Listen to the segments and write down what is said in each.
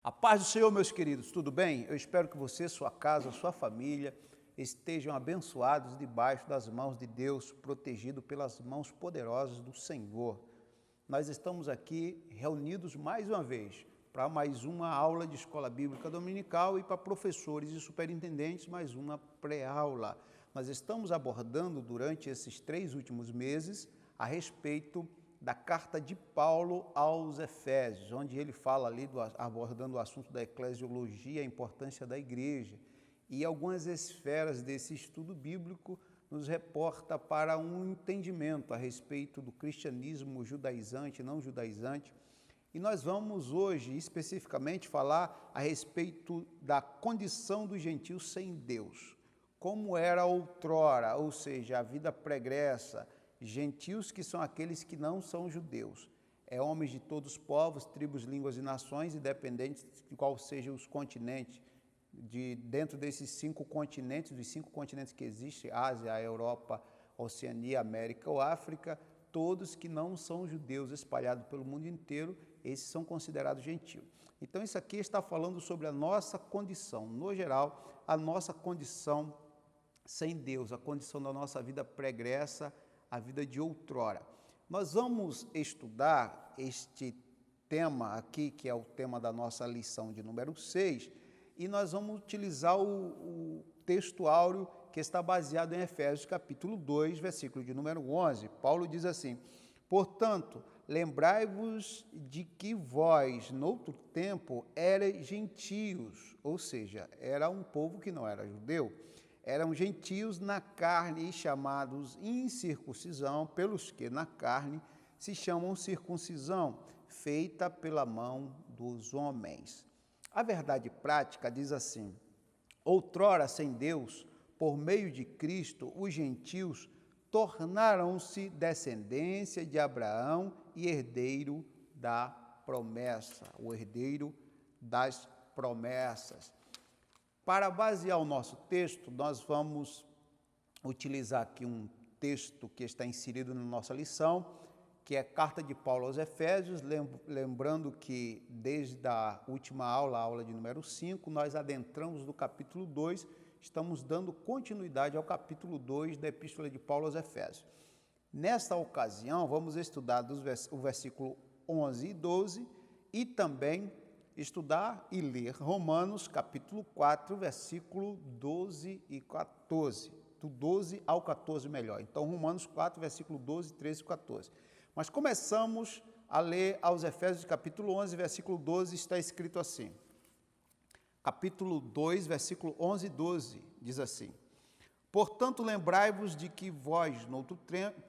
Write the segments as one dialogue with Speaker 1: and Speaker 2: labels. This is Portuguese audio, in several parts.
Speaker 1: A paz do Senhor, meus queridos, tudo bem? Eu espero que você, sua casa, sua família estejam abençoados debaixo das mãos de Deus, protegidos pelas mãos poderosas do Senhor. Nós estamos aqui reunidos mais uma vez para mais uma aula de escola bíblica dominical e para professores e superintendentes mais uma pré-aula. Nós estamos abordando durante esses 3 últimos meses a respeito da carta de Paulo aos Efésios, onde ele fala ali, abordando o assunto da eclesiologia, a importância da igreja, e algumas esferas desse estudo bíblico nos reporta para um entendimento a respeito do cristianismo judaizante, não judaizante, e nós vamos hoje especificamente falar a respeito da condição dos gentios sem Deus, como era outrora, ou seja, a vida pregressa. Gentios que são aqueles que não são judeus, homens de todos os povos, tribos, línguas e nações, independentes de qual sejam os continentes, dentro desses 5 continentes, dos 5 continentes que existem, Ásia, Europa, Oceania, América ou África, todos que não são judeus espalhados pelo mundo inteiro, esses são considerados gentios. Então isso aqui está falando sobre a nossa condição, no geral, a nossa condição sem Deus, a condição da nossa vida pregressa, a vida de outrora. Nós vamos estudar este tema aqui, que é o tema da nossa lição de número 6, e nós vamos utilizar o texto áureo que está baseado em Efésios capítulo 2, versículo de número 11. Paulo diz assim: portanto, lembrai-vos de que vós, noutro tempo, erais gentios, ou seja, era um povo que não era judeu, eram gentios na carne e chamados incircuncisão, pelos que na carne se chamam circuncisão, feita pela mão dos homens. A verdade prática diz assim: outrora sem Deus, por meio de Cristo, os gentios tornaram-se descendência de Abraão e herdeiro da promessa, o herdeiro das promessas. Para basear o nosso texto, nós vamos utilizar aqui um texto que está inserido na nossa lição, que é a carta de Paulo aos Efésios, lembrando que desde a última aula, a aula de número 5, nós adentramos no capítulo 2, estamos dando continuidade ao capítulo 2 da Epístola de Paulo aos Efésios. Nesta ocasião, vamos estudar o versículo 11 e 12 e também estudar e ler Romanos capítulo 4, versículo 12 e 14, do 12 ao 14 melhor. Então, Romanos 4, versículo 12, 13 e 14. Mas começamos a ler aos Efésios capítulo 11, versículo 12, está escrito assim. Capítulo 2, versículo 11 e 12, diz assim: portanto, lembrai-vos de que vós, noutro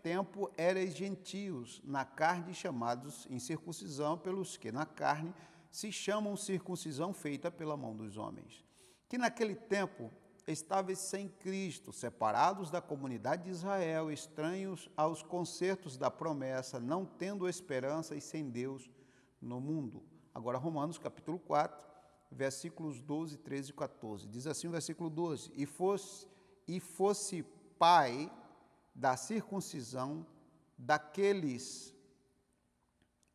Speaker 1: tempo, erais gentios, na carne chamados incircuncisão, pelos que na carne se chamam circuncisão feita pela mão dos homens, que naquele tempo estáveis sem Cristo, separados da comunidade de Israel, estranhos aos concertos da promessa, não tendo esperança e sem Deus no mundo. Agora, Romanos capítulo 4, versículos 12, 13 e 14. Diz assim o versículo 12: e fosse pai da circuncisão daqueles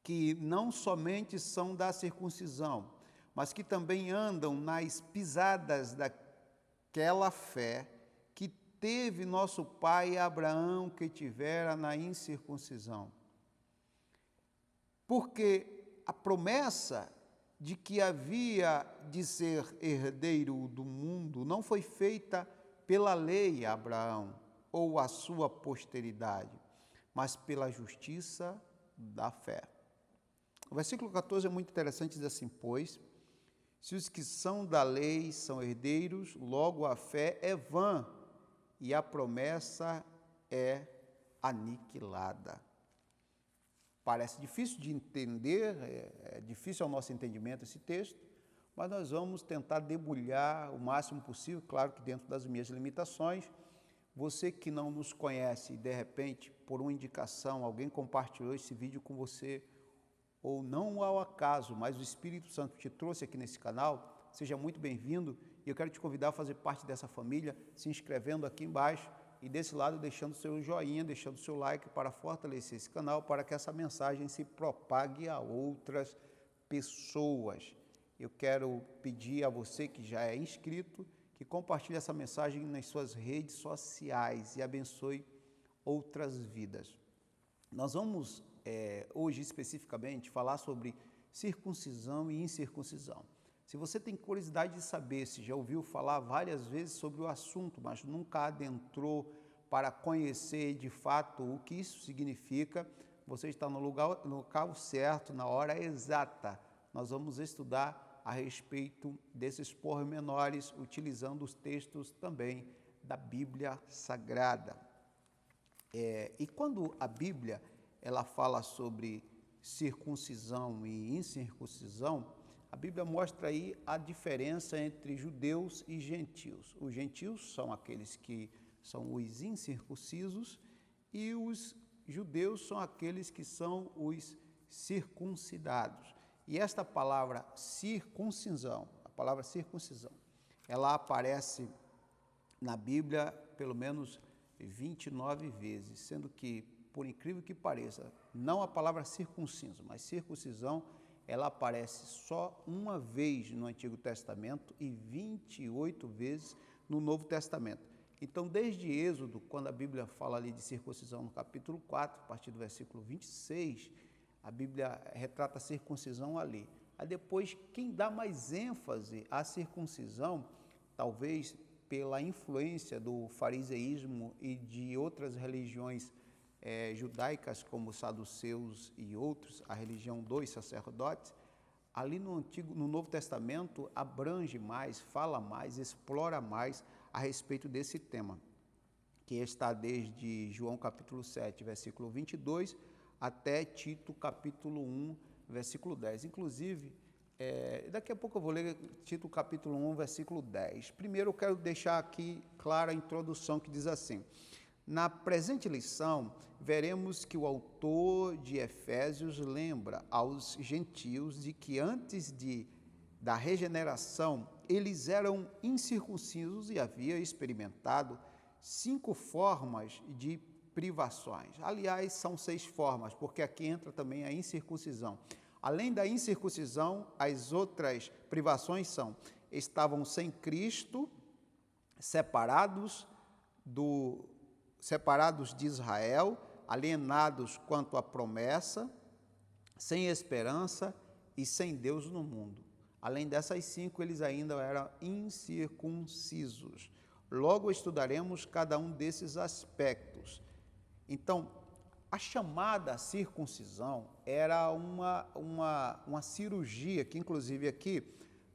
Speaker 1: que não somente são da circuncisão, mas que também andam nas pisadas daquela fé que teve nosso pai Abraão, que tivera na incircuncisão. Porque a promessa de que havia de ser herdeiro do mundo não foi feita pela lei a Abraão ou a sua posteridade, mas pela justiça da fé. O versículo 14 é muito interessante, diz assim: pois, se os que são da lei são herdeiros, logo a fé é vã e a promessa é aniquilada. Parece difícil de entender, é difícil ao nosso entendimento esse texto, mas nós vamos tentar debulhar o máximo possível, claro que dentro das minhas limitações. Você que não nos conhece e de repente, por uma indicação, alguém compartilhou esse vídeo com você, ou não ao acaso, mas o Espírito Santo te trouxe aqui nesse canal, seja muito bem-vindo, e eu quero te convidar a fazer parte dessa família, se inscrevendo aqui embaixo e desse lado deixando seu joinha, deixando seu like para fortalecer esse canal, para que essa mensagem se propague a outras pessoas. Eu quero pedir a você que já é inscrito, que compartilhe essa mensagem nas suas redes sociais e abençoe outras vidas. Nós vamos hoje especificamente falar sobre circuncisão e incircuncisão. Se você tem curiosidade de saber, se já ouviu falar várias vezes sobre o assunto, mas nunca adentrou para conhecer de fato o que isso significa, você está no local certo, na hora exata. Nós vamos estudar a respeito desses pormenores, utilizando os textos também da Bíblia Sagrada. E quando a Bíblia ela fala sobre circuncisão e incircuncisão, a Bíblia mostra aí a diferença entre judeus e gentios. Os gentios são aqueles que são os incircuncisos e os judeus são aqueles que são os circuncidados. E esta palavra circuncisão, ela aparece na Bíblia pelo menos 29 vezes, sendo que, por incrível que pareça, não a palavra circunciso, mas circuncisão, ela aparece só uma vez no Antigo Testamento e 28 vezes no Novo Testamento. Então, desde Êxodo, quando a Bíblia fala ali de circuncisão no capítulo 4, a partir do versículo 26, a Bíblia retrata a circuncisão ali. Aí depois, quem dá mais ênfase à circuncisão, talvez pela influência do fariseísmo e de outras religiões judaicas, como os saduceus e outros, a religião dos sacerdotes, ali no Novo Testamento abrange mais, fala mais, explora mais a respeito desse tema, que está desde João capítulo 7, versículo 22, até Tito capítulo 1, versículo 10. Inclusive, daqui a pouco eu vou ler Tito capítulo 1, versículo 10. Primeiro eu quero deixar aqui clara a introdução que diz assim: na presente lição, veremos que o autor de Efésios lembra aos gentios de que antes da regeneração, eles eram incircuncisos e havia experimentado 5 formas de privações. Aliás, são 6 formas, porque aqui entra também a incircuncisão. Além da incircuncisão, as outras privações estavam sem Cristo, separados de Israel, alienados quanto à promessa, sem esperança e sem Deus no mundo. Além dessas 5, eles ainda eram incircuncisos. Logo estudaremos cada um desses aspectos. Então, a chamada circuncisão era uma cirurgia que, inclusive aqui,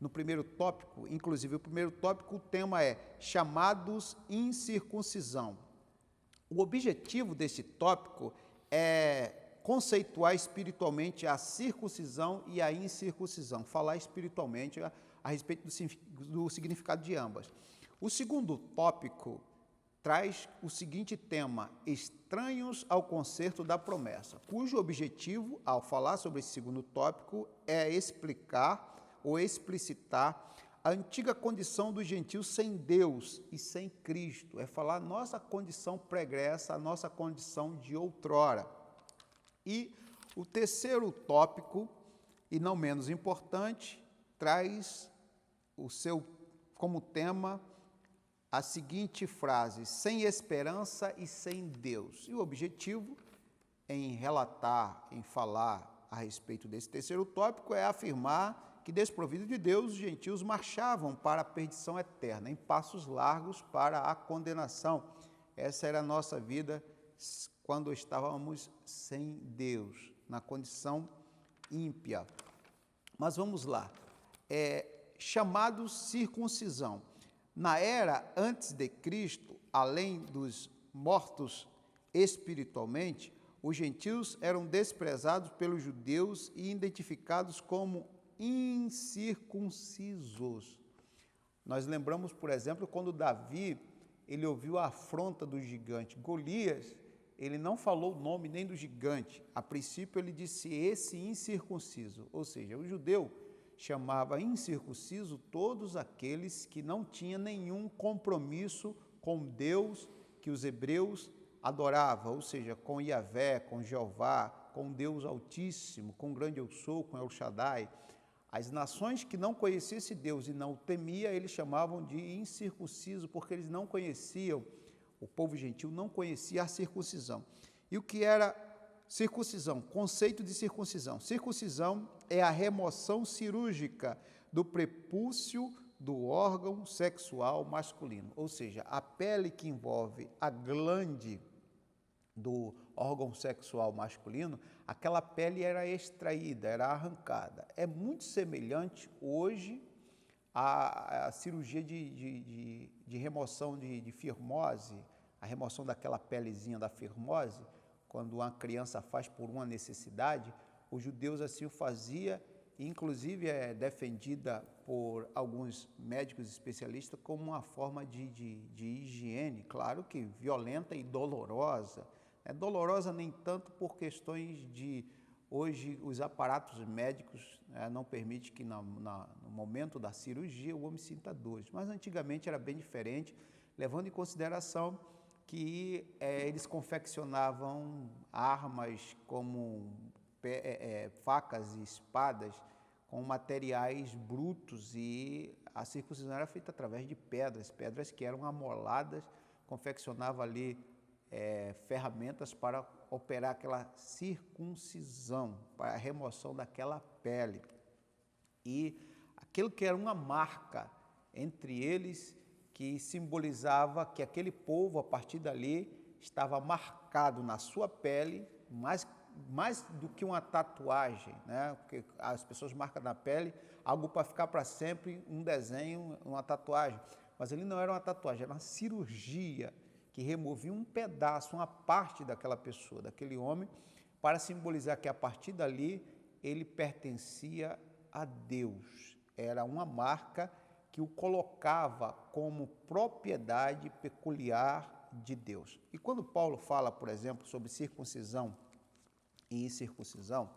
Speaker 1: no primeiro tópico, o tema é chamados incircuncisão. O objetivo desse tópico é conceituar espiritualmente a circuncisão e a incircuncisão, falar espiritualmente a respeito do significado de ambas. O segundo tópico traz o seguinte tema: estranhos ao concerto da promessa, cujo objetivo, ao falar sobre esse segundo tópico, é explicar ou explicitar a antiga condição dos gentios sem Deus e sem Cristo, é falar a nossa condição pregressa, a nossa condição de outrora. E o terceiro tópico, e não menos importante, traz como tema a seguinte frase: sem esperança e sem Deus. E o objetivo em relatar, em falar a respeito desse terceiro tópico é afirmar que, desprovido de Deus, os gentios marchavam para a perdição eterna, em passos largos para a condenação. Essa era a nossa vida quando estávamos sem Deus, na condição ímpia. Mas vamos lá. Chamados circuncisão. Na era antes de Cristo, além dos mortos espiritualmente, os gentios eram desprezados pelos judeus e identificados como incircuncisos. Nós lembramos, por exemplo, quando Davi ele ouviu a afronta do gigante Golias, ele não falou o nome nem do gigante. A princípio ele disse esse incircunciso, ou seja, o judeu chamava incircunciso todos aqueles que não tinham nenhum compromisso com Deus que os hebreus adoravam, ou seja, com Yahvé, com Jeová, com Deus Altíssimo, com o grande eu sou, com El Shaddai. As nações que não conheciam esse Deus e não o temia, eles chamavam de incircunciso, porque eles não conheciam, o povo gentil não conhecia a circuncisão. E o que era circuncisão? Conceito de circuncisão. Circuncisão é a remoção cirúrgica do prepúcio do órgão sexual masculino, ou seja, a pele que envolve a glande do órgão sexual masculino, aquela pele era extraída, era arrancada. É muito semelhante hoje à cirurgia de remoção de fimose, a remoção daquela pelezinha da fimose, quando uma criança faz por uma necessidade, os judeus assim o faziam, e inclusive é defendida por alguns médicos especialistas como uma forma de higiene, claro que violenta e dolorosa. É dolorosa nem tanto por questões de, hoje, os aparatos médicos não permitem que no momento da cirurgia o homem sinta dores, mas antigamente era bem diferente, levando em consideração que eles confeccionavam armas como facas e espadas com materiais brutos, e a circuncisão era feita através de pedras que eram amoladas, confeccionava ali ferramentas para operar aquela circuncisão, para a remoção daquela pele. E aquilo que era uma marca entre eles, que simbolizava que aquele povo, a partir dali, estava marcado na sua pele, mais do que uma tatuagem, né? Porque as pessoas marcam na pele algo para ficar para sempre, um desenho, uma tatuagem. Mas ali não era uma tatuagem, era uma cirurgia que removia um pedaço, uma parte daquela pessoa, daquele homem, para simbolizar que a partir dali ele pertencia a Deus. Era uma marca que o colocava como propriedade peculiar de Deus. E quando Paulo fala, por exemplo, sobre circuncisão e incircuncisão,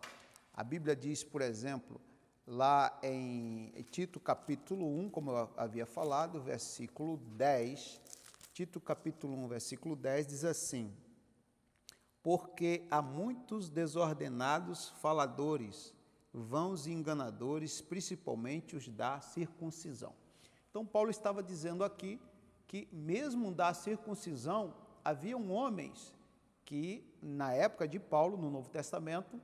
Speaker 1: a Bíblia diz, por exemplo, lá em Tito capítulo 1, como eu havia falado, versículo 10, Tito capítulo 1, versículo 10, diz assim: porque há muitos desordenados faladores, vãos e enganadores, principalmente os da circuncisão. Então, Paulo estava dizendo aqui que mesmo da circuncisão, haviam homens que, na época de Paulo, no Novo Testamento,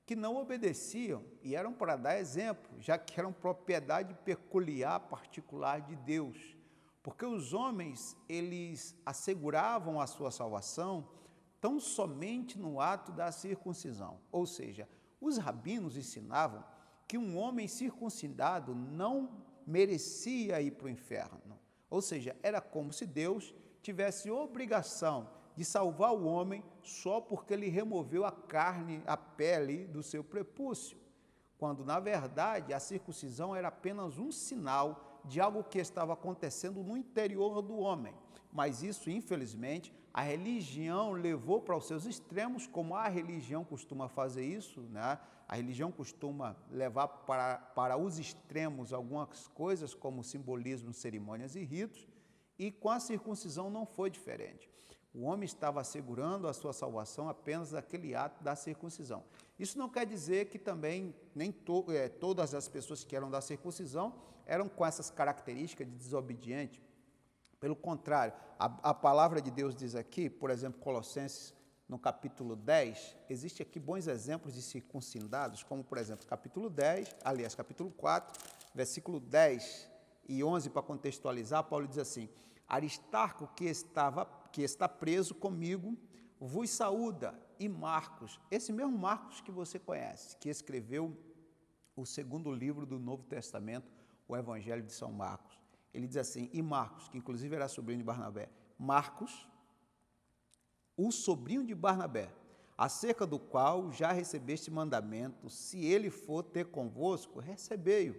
Speaker 1: que não obedeciam e eram para dar exemplo, já que eram propriedade peculiar, particular de Deus. Porque os homens, eles asseguravam a sua salvação tão somente no ato da circuncisão. Ou seja, os rabinos ensinavam que um homem circuncidado não merecia ir para o inferno. Ou seja, era como se Deus tivesse obrigação de salvar o homem só porque ele removeu a carne, a pele do seu prepúcio, quando, na verdade, a circuncisão era apenas um sinal de algo que estava acontecendo no interior do homem. Mas isso, infelizmente, a religião levou para os seus extremos, como a religião costuma fazer isso, né? A religião costuma levar para os extremos algumas coisas, como simbolismo, cerimônias e ritos, e com a circuncisão não foi diferente. O homem estava assegurando a sua salvação apenas naquele ato da circuncisão. Isso não quer dizer que também nem todas as pessoas que eram da circuncisão eram com essas características de desobediente. Pelo contrário, a palavra de Deus diz aqui, por exemplo, Colossenses, no capítulo 10, existe aqui bons exemplos de circuncidados, como, por exemplo, capítulo 4, versículo 10 e 11, para contextualizar, Paulo diz assim: Aristarco, que está preso comigo, vos saúda, e Marcos, esse mesmo Marcos que você conhece, que escreveu o segundo livro do Novo Testamento, o Evangelho de São Marcos. Ele diz assim, e Marcos, que inclusive era sobrinho de Barnabé, Marcos, o sobrinho de Barnabé, acerca do qual já recebeste mandamento, se ele for ter convosco, recebei-o.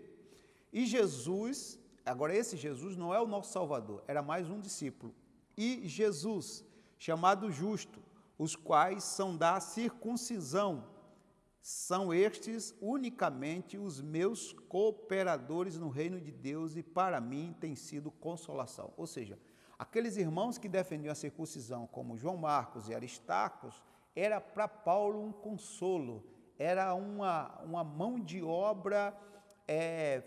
Speaker 1: E Jesus, agora esse Jesus não é o nosso Salvador, era mais um discípulo. E Jesus, chamado Justo, os quais são da circuncisão, são estes unicamente os meus cooperadores no reino de Deus e para mim tem sido consolação. Ou seja, aqueles irmãos que defendiam a circuncisão, como João Marcos e Aristarco, era para Paulo um consolo, era uma mão de obra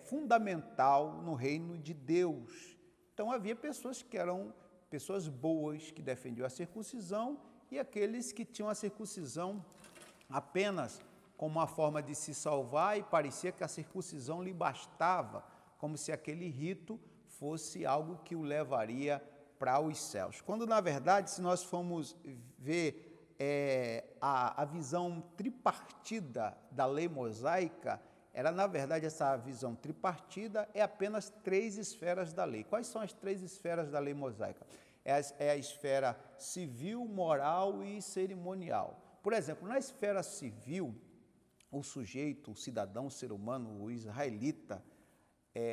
Speaker 1: fundamental no reino de Deus. Então havia pessoas que eram pessoas boas, que defendiam a circuncisão, e aqueles que tinham a circuncisão apenas como uma forma de se salvar, e parecia que a circuncisão lhe bastava, como se aquele rito fosse algo que o levaria para os céus. Quando, na verdade, se nós formos ver a visão tripartida da lei mosaica, era, na verdade, essa visão tripartida é apenas 3 esferas da lei. Quais são as 3 esferas da lei mosaica? É a esfera civil, moral e cerimonial. Por exemplo, na esfera civil, o sujeito, o cidadão, o ser humano, o israelita,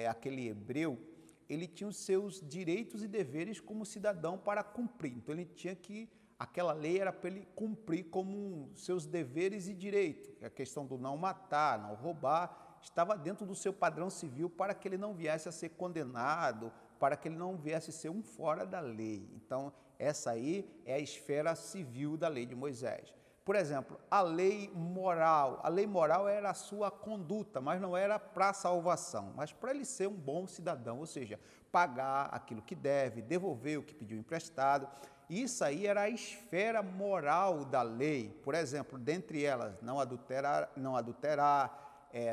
Speaker 1: aquele hebreu, ele tinha os seus direitos e deveres como cidadão para cumprir. Então, ele tinha que, aquela lei era para ele cumprir como seus deveres e direitos. A questão do não matar, não roubar, estava dentro do seu padrão civil para que ele não viesse a ser condenado, para que ele não viesse a ser um fora da lei. Então, essa aí é a esfera civil da lei de Moisés. Por exemplo, a lei moral era a sua conduta, mas não era para a salvação, mas para ele ser um bom cidadão, ou seja, pagar aquilo que deve, devolver o que pediu emprestado. Isso aí era a esfera moral da lei. Por exemplo, dentre elas, não adulterar,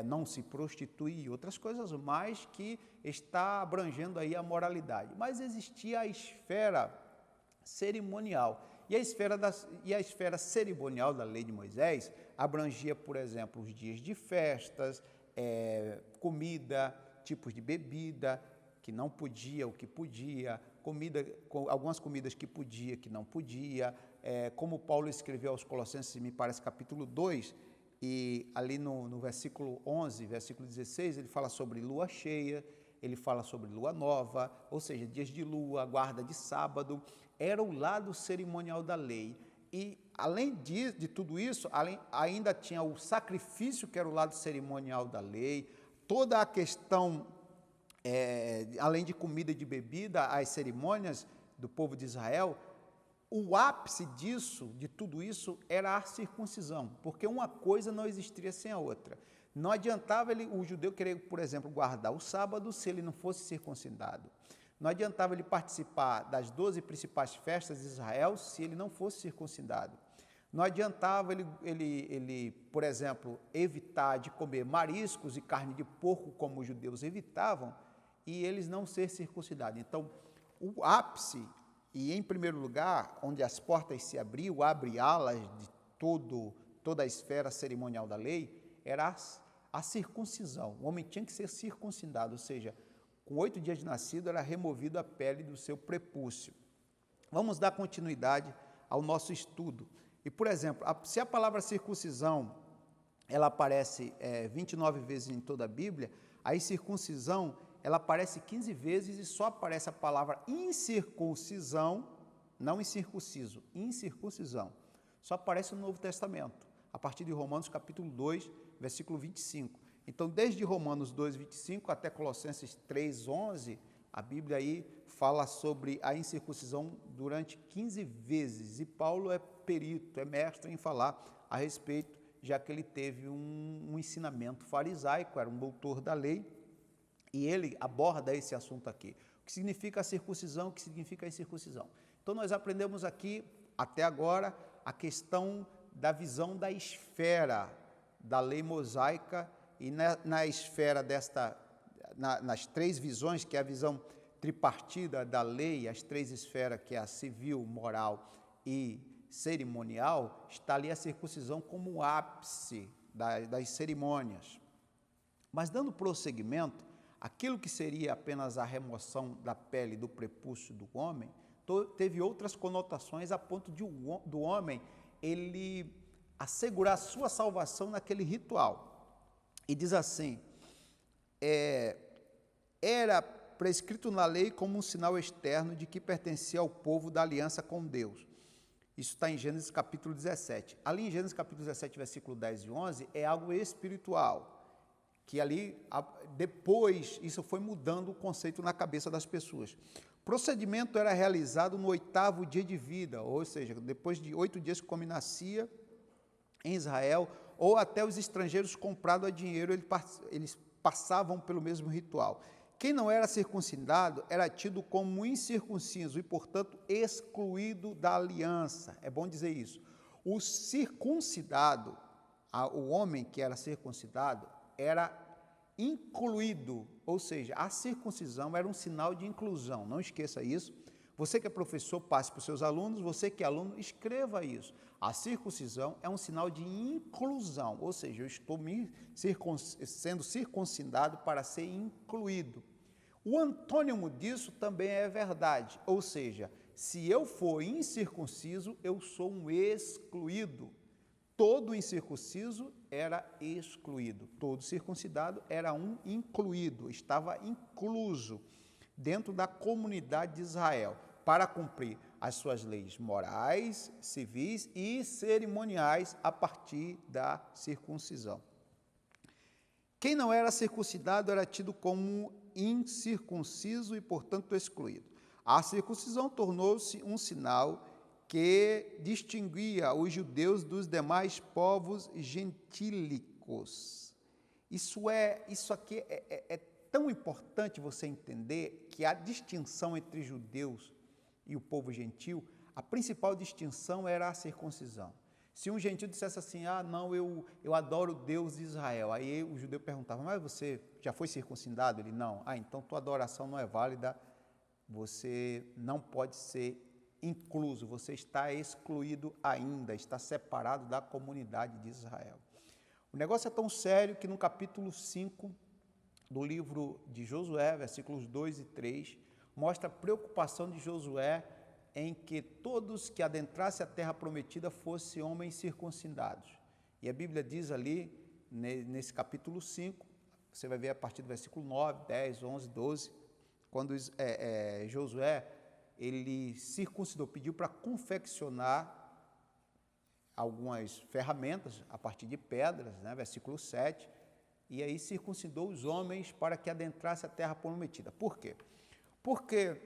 Speaker 1: não se prostituir, outras coisas mais que está abrangendo aí a moralidade. Mas existia a esfera cerimonial. E a esfera cerimonial da lei de Moisés abrangia, por exemplo, os dias de festas, comida, tipos de bebida, que não podia, o que podia, algumas comidas que podia, que não podia, como Paulo escreveu aos Colossenses, me parece, capítulo 2, e ali no versículo 11, versículo 16, ele fala sobre lua cheia, ele fala sobre lua nova, ou seja, dias de lua, guarda de sábado. Era o lado cerimonial da lei. E, além de tudo isso, ainda tinha o sacrifício, que era o lado cerimonial da lei, toda a questão, além de comida e de bebida, as cerimônias do povo de Israel. O ápice disso, de tudo isso, era a circuncisão, porque uma coisa não existiria sem a outra. Não adiantava o judeu querer, por exemplo, guardar o sábado se ele não fosse circuncidado. Não adiantava ele participar das 12 principais festas de Israel se ele não fosse circuncidado. Não adiantava ele, por exemplo, evitar de comer mariscos e carne de porco, como os judeus evitavam, e eles não ser circuncidados. Então, o ápice, e em primeiro lugar, onde as portas se abriam, o abre-alas de toda a esfera cerimonial da lei, era a circuncisão. O homem tinha que ser circuncidado, ou seja, com 8 dias de nascido, era removida a pele do seu prepúcio. Vamos dar continuidade ao nosso estudo. E, por exemplo, se a palavra circuncisão, ela aparece 29 vezes em toda a Bíblia, a circuncisão, ela aparece 15 vezes e só aparece a palavra incircuncisão, não incircunciso, incircuncisão. Só aparece no Novo Testamento, a partir de Romanos capítulo 2, versículo 25. Então, desde Romanos 2, 25 até Colossenses 3, 11, a Bíblia aí fala sobre a incircuncisão durante 15 vezes. E Paulo é perito, é mestre em falar a respeito, já que ele teve um ensinamento farisaico, era um doutor da lei, e ele aborda esse assunto aqui. O que significa a circuncisão, o que significa a incircuncisão. Então, nós aprendemos aqui, até agora, a questão da visão da esfera da lei mosaica, e na esfera nas 3 visões, que é a visão tripartida da lei, as 3 esferas, que é a civil, moral e cerimonial, está ali a circuncisão como o ápice das cerimônias. Mas, dando prosseguimento, aquilo que seria apenas a remoção da pele do prepúcio do homem, teve outras conotações a ponto do homem ele assegurar sua salvação naquele ritual. E diz assim, era prescrito na lei como um sinal externo de que pertencia ao povo da aliança com Deus. Isso está em Gênesis capítulo 17. Ali em Gênesis capítulo 17, versículo 10 e 11, é algo espiritual, que ali, depois, isso foi mudando o conceito na cabeça das pessoas. O procedimento era realizado no 8º dia de vida, ou seja, depois de 8 dias que o homem nascia em Israel, ou até os estrangeiros comprados a dinheiro, eles passavam pelo mesmo ritual. Quem não era circuncidado era tido como incircunciso e, portanto, excluído da aliança. É bom dizer isso. O circuncidado, o homem que era circuncidado, era incluído, ou seja, a circuncisão era um sinal de inclusão. Não esqueça isso. Você que é professor, passe para os seus alunos, você que é aluno, escreva isso. A circuncisão é um sinal de inclusão, ou seja, eu estou sendo circuncidado para ser incluído. O antônimo disso também é verdade, ou seja, se eu for incircunciso, eu sou um excluído. Todo incircunciso era excluído, todo circuncidado era um incluído, estava incluso dentro da comunidade de Israel, para cumprir as suas leis morais, civis e cerimoniais a partir da circuncisão. Quem não era circuncidado era tido como incircunciso e, portanto, excluído. A circuncisão tornou-se um sinal que distinguia os judeus dos demais povos gentílicos. Isso aqui é tão importante você entender que a distinção entre judeus e o povo gentil, a principal distinção era a circuncisão. Se um gentil dissesse assim, não, eu adoro o Deus de Israel, aí o judeu perguntava, mas você já foi circuncidado? Ele, não. Então tua adoração não é válida, você não pode ser incluso, você está excluído ainda, está separado da comunidade de Israel. O negócio é tão sério que no capítulo 5 do livro de Josué, versículos 2 e 3, mostra a preocupação de Josué em que todos que adentrassem a terra prometida fossem homens circuncidados. E a Bíblia diz ali, nesse capítulo 5, você vai ver a partir do versículo 9, 10, 11, 12, quando Josué, ele circuncidou, pediu para confeccionar algumas ferramentas a partir de pedras, versículo 7, e aí circuncidou os homens para que adentrasse a terra prometida. Por quê? Porque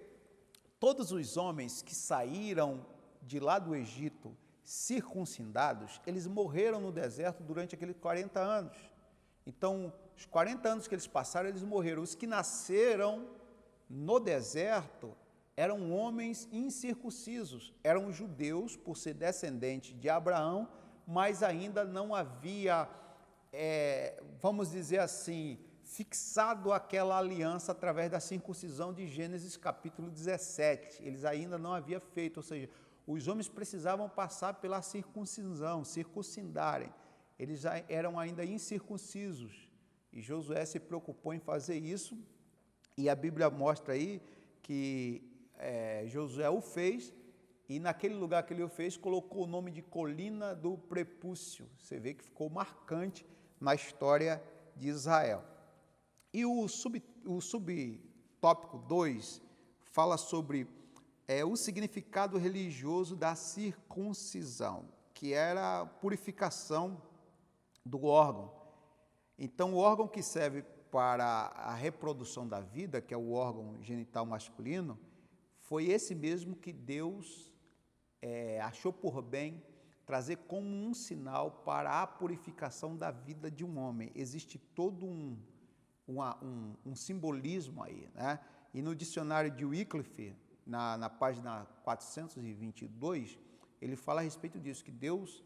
Speaker 1: todos os homens que saíram de lá do Egito circuncidados, eles morreram no deserto durante aqueles 40 anos. Então, os 40 anos que eles passaram, eles morreram. Os que nasceram no deserto eram homens incircuncisos, eram judeus por ser descendentes de Abraão, mas ainda não havia, vamos dizer assim, fixado aquela aliança através da circuncisão de Gênesis capítulo 17. Eles ainda não haviam feito, ou seja, os homens precisavam passar pela circuncisão, circuncidarem. Eles já eram ainda incircuncisos. E Josué se preocupou em fazer isso, e a Bíblia mostra aí que Josué o fez, e naquele lugar que ele o fez, colocou o nome de Colina do Prepúcio. Você vê que ficou marcante na história de Israel. E o subtópico 2 fala sobre o significado religioso da circuncisão, que era a purificação do órgão. Então, o órgão que serve para a reprodução da vida, que é o órgão genital masculino, foi esse mesmo que Deus achou por bem trazer como um sinal para a purificação da vida de um homem. Existe todo um simbolismo aí, E no dicionário de Wycliffe, na página 422, ele fala a respeito disso, que Deus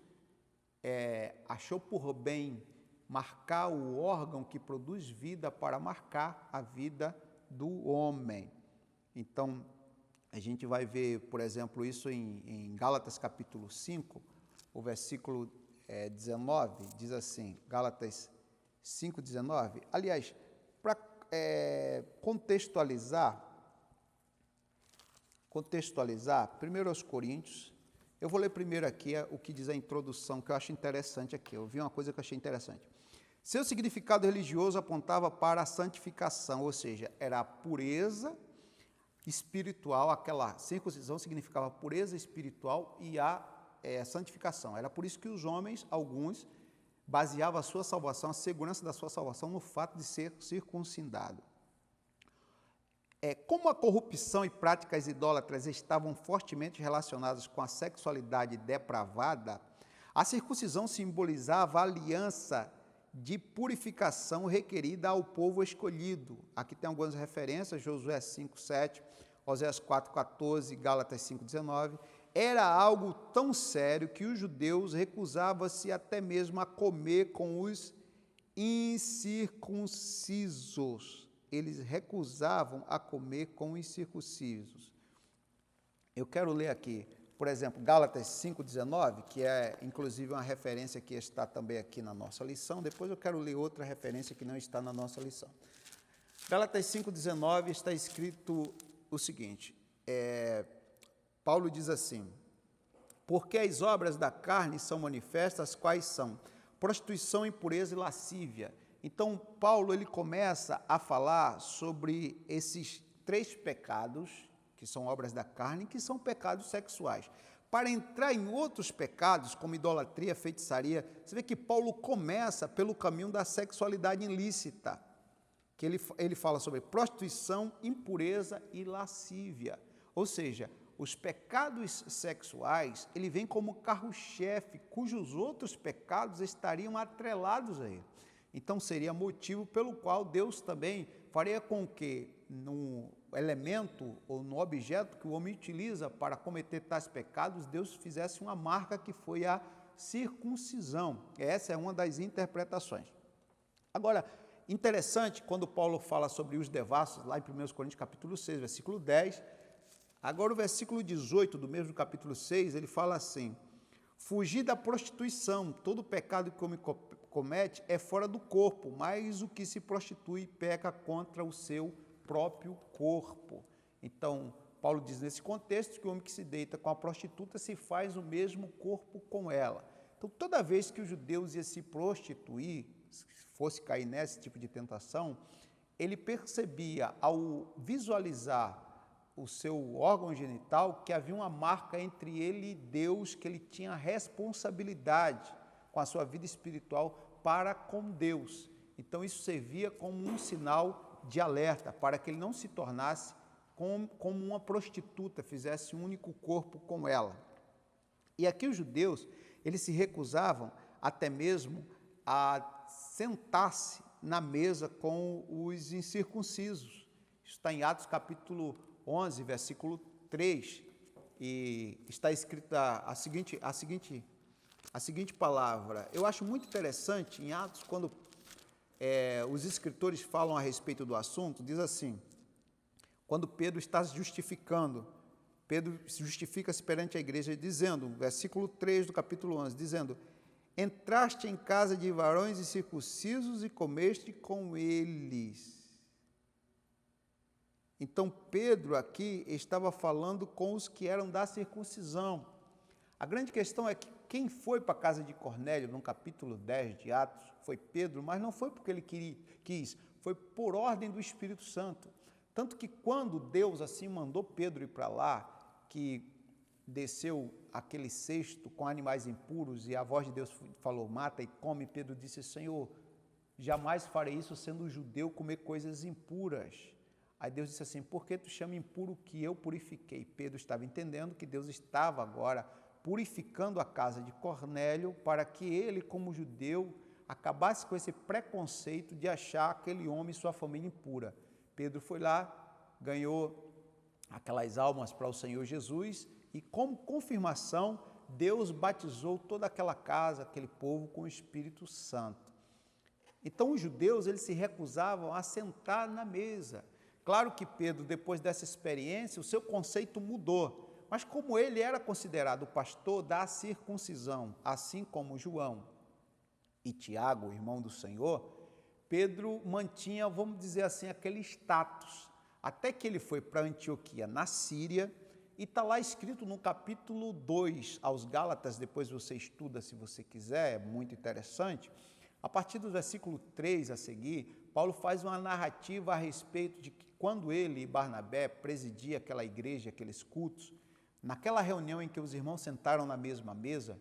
Speaker 1: achou por bem marcar o órgão que produz vida para marcar a vida do homem. Então, a gente vai ver, por exemplo, isso em Gálatas capítulo 5, o versículo 19, diz assim, Gálatas 5, 19. Aliás, para contextualizar, 1 aos Coríntios, eu vou ler primeiro aqui o que diz a introdução, que eu acho interessante aqui. Eu vi uma coisa que eu achei interessante. Seu significado religioso apontava para a santificação, ou seja, era a pureza espiritual, aquela circuncisão significava pureza espiritual e a santificação. Era por isso que os homens, alguns, baseavam a sua salvação, a segurança da sua salvação no fato de ser circuncidado. Como a corrupção e práticas idólatras estavam fortemente relacionadas com a sexualidade depravada, a circuncisão simbolizava a aliança de purificação requerida ao povo escolhido. Aqui tem algumas referências, Josué 5:7, Oséias 4:14, Gálatas 5:19. Era algo tão sério que os judeus recusavam-se até mesmo a comer com os incircuncisos. Eles recusavam a comer com os incircuncisos. Eu quero ler aqui, por exemplo, Gálatas 5:19, que é inclusive uma referência que está também aqui na nossa lição. Depois eu quero ler outra referência que não está na nossa lição. Gálatas 5:19 está escrito o seguinte, Paulo diz assim: porque as obras da carne são manifestas, quais são? Prostituição, impureza e lascívia. Então, Paulo ele começa a falar sobre esses 3 pecados, que são obras da carne, que são pecados sexuais. Para entrar em outros pecados, como idolatria, feitiçaria, você vê que Paulo começa pelo caminho da sexualidade ilícita, que ele fala sobre prostituição, impureza e lascívia. Ou seja, os pecados sexuais, ele vem como carro-chefe, cujos outros pecados estariam atrelados a ele. Então, seria motivo pelo qual Deus também faria com que no elemento ou no objeto que o homem utiliza para cometer tais pecados, Deus fizesse uma marca que foi a circuncisão. Essa é uma das interpretações. Agora, interessante, quando Paulo fala sobre os devassos, lá em 1 Coríntios capítulo 6, versículo 10, agora o versículo 18 do mesmo capítulo 6, ele fala assim: fugir da prostituição, todo pecado que o homem comete é fora do corpo, mas o que se prostitui peca contra o seu próprio corpo. Então, Paulo diz nesse contexto que o homem que se deita com a prostituta se faz o mesmo corpo com ela. Então, toda vez que os judeus iam se prostituir, se fosse cair nesse tipo de tentação, ele percebia, ao visualizar o seu órgão genital, que havia uma marca entre ele e Deus, que ele tinha responsabilidade com a sua vida espiritual para com Deus. Então, isso servia como um sinal de alerta, para que ele não se tornasse como uma prostituta, fizesse um único corpo com ela. E aqui os judeus, eles se recusavam até mesmo a sentar-se na mesa com os incircuncisos. Isso está em Atos capítulo 11, versículo 3, e está escrita a seguinte palavra. Eu acho muito interessante em Atos, quando os escritores falam a respeito do assunto, diz assim, quando Pedro está se justificando, Pedro justifica-se perante a igreja, dizendo, versículo 3 do capítulo 11, dizendo: entraste em casa de varões incircuncisos e comeste com eles. Então, Pedro aqui estava falando com os que eram da circuncisão. A grande questão é que quem foi para a casa de Cornélio, no capítulo 10 de Atos, foi Pedro, mas não foi porque ele quis, foi por ordem do Espírito Santo. Tanto que quando Deus assim mandou Pedro ir para lá, que desceu aquele cesto com animais impuros e a voz de Deus falou, mata e come, Pedro disse, Senhor, jamais farei isso sendo judeu, comer coisas impuras. Aí Deus disse assim, por que tu chama impuro o que eu purifiquei? Pedro estava entendendo que Deus estava agora purificando a casa de Cornélio para que ele, como judeu, acabasse com esse preconceito de achar aquele homem e sua família impura. Pedro foi lá, ganhou aquelas almas para o Senhor Jesus e, como confirmação, Deus batizou toda aquela casa, aquele povo com o Espírito Santo. Então, os judeus, eles se recusavam a sentar na mesa. Claro que Pedro, depois dessa experiência, o seu conceito mudou, mas como ele era considerado o pastor da circuncisão, assim como João e Tiago, o irmão do Senhor, Pedro mantinha, vamos dizer assim, aquele status, até que ele foi para Antioquia, na Síria, e está lá escrito no capítulo 2 aos Gálatas, depois você estuda se você quiser, é muito interessante. A partir do versículo 3 a seguir, Paulo faz uma narrativa a respeito de que quando ele e Barnabé presidiam aquela igreja, aqueles cultos, naquela reunião em que os irmãos sentaram na mesma mesa,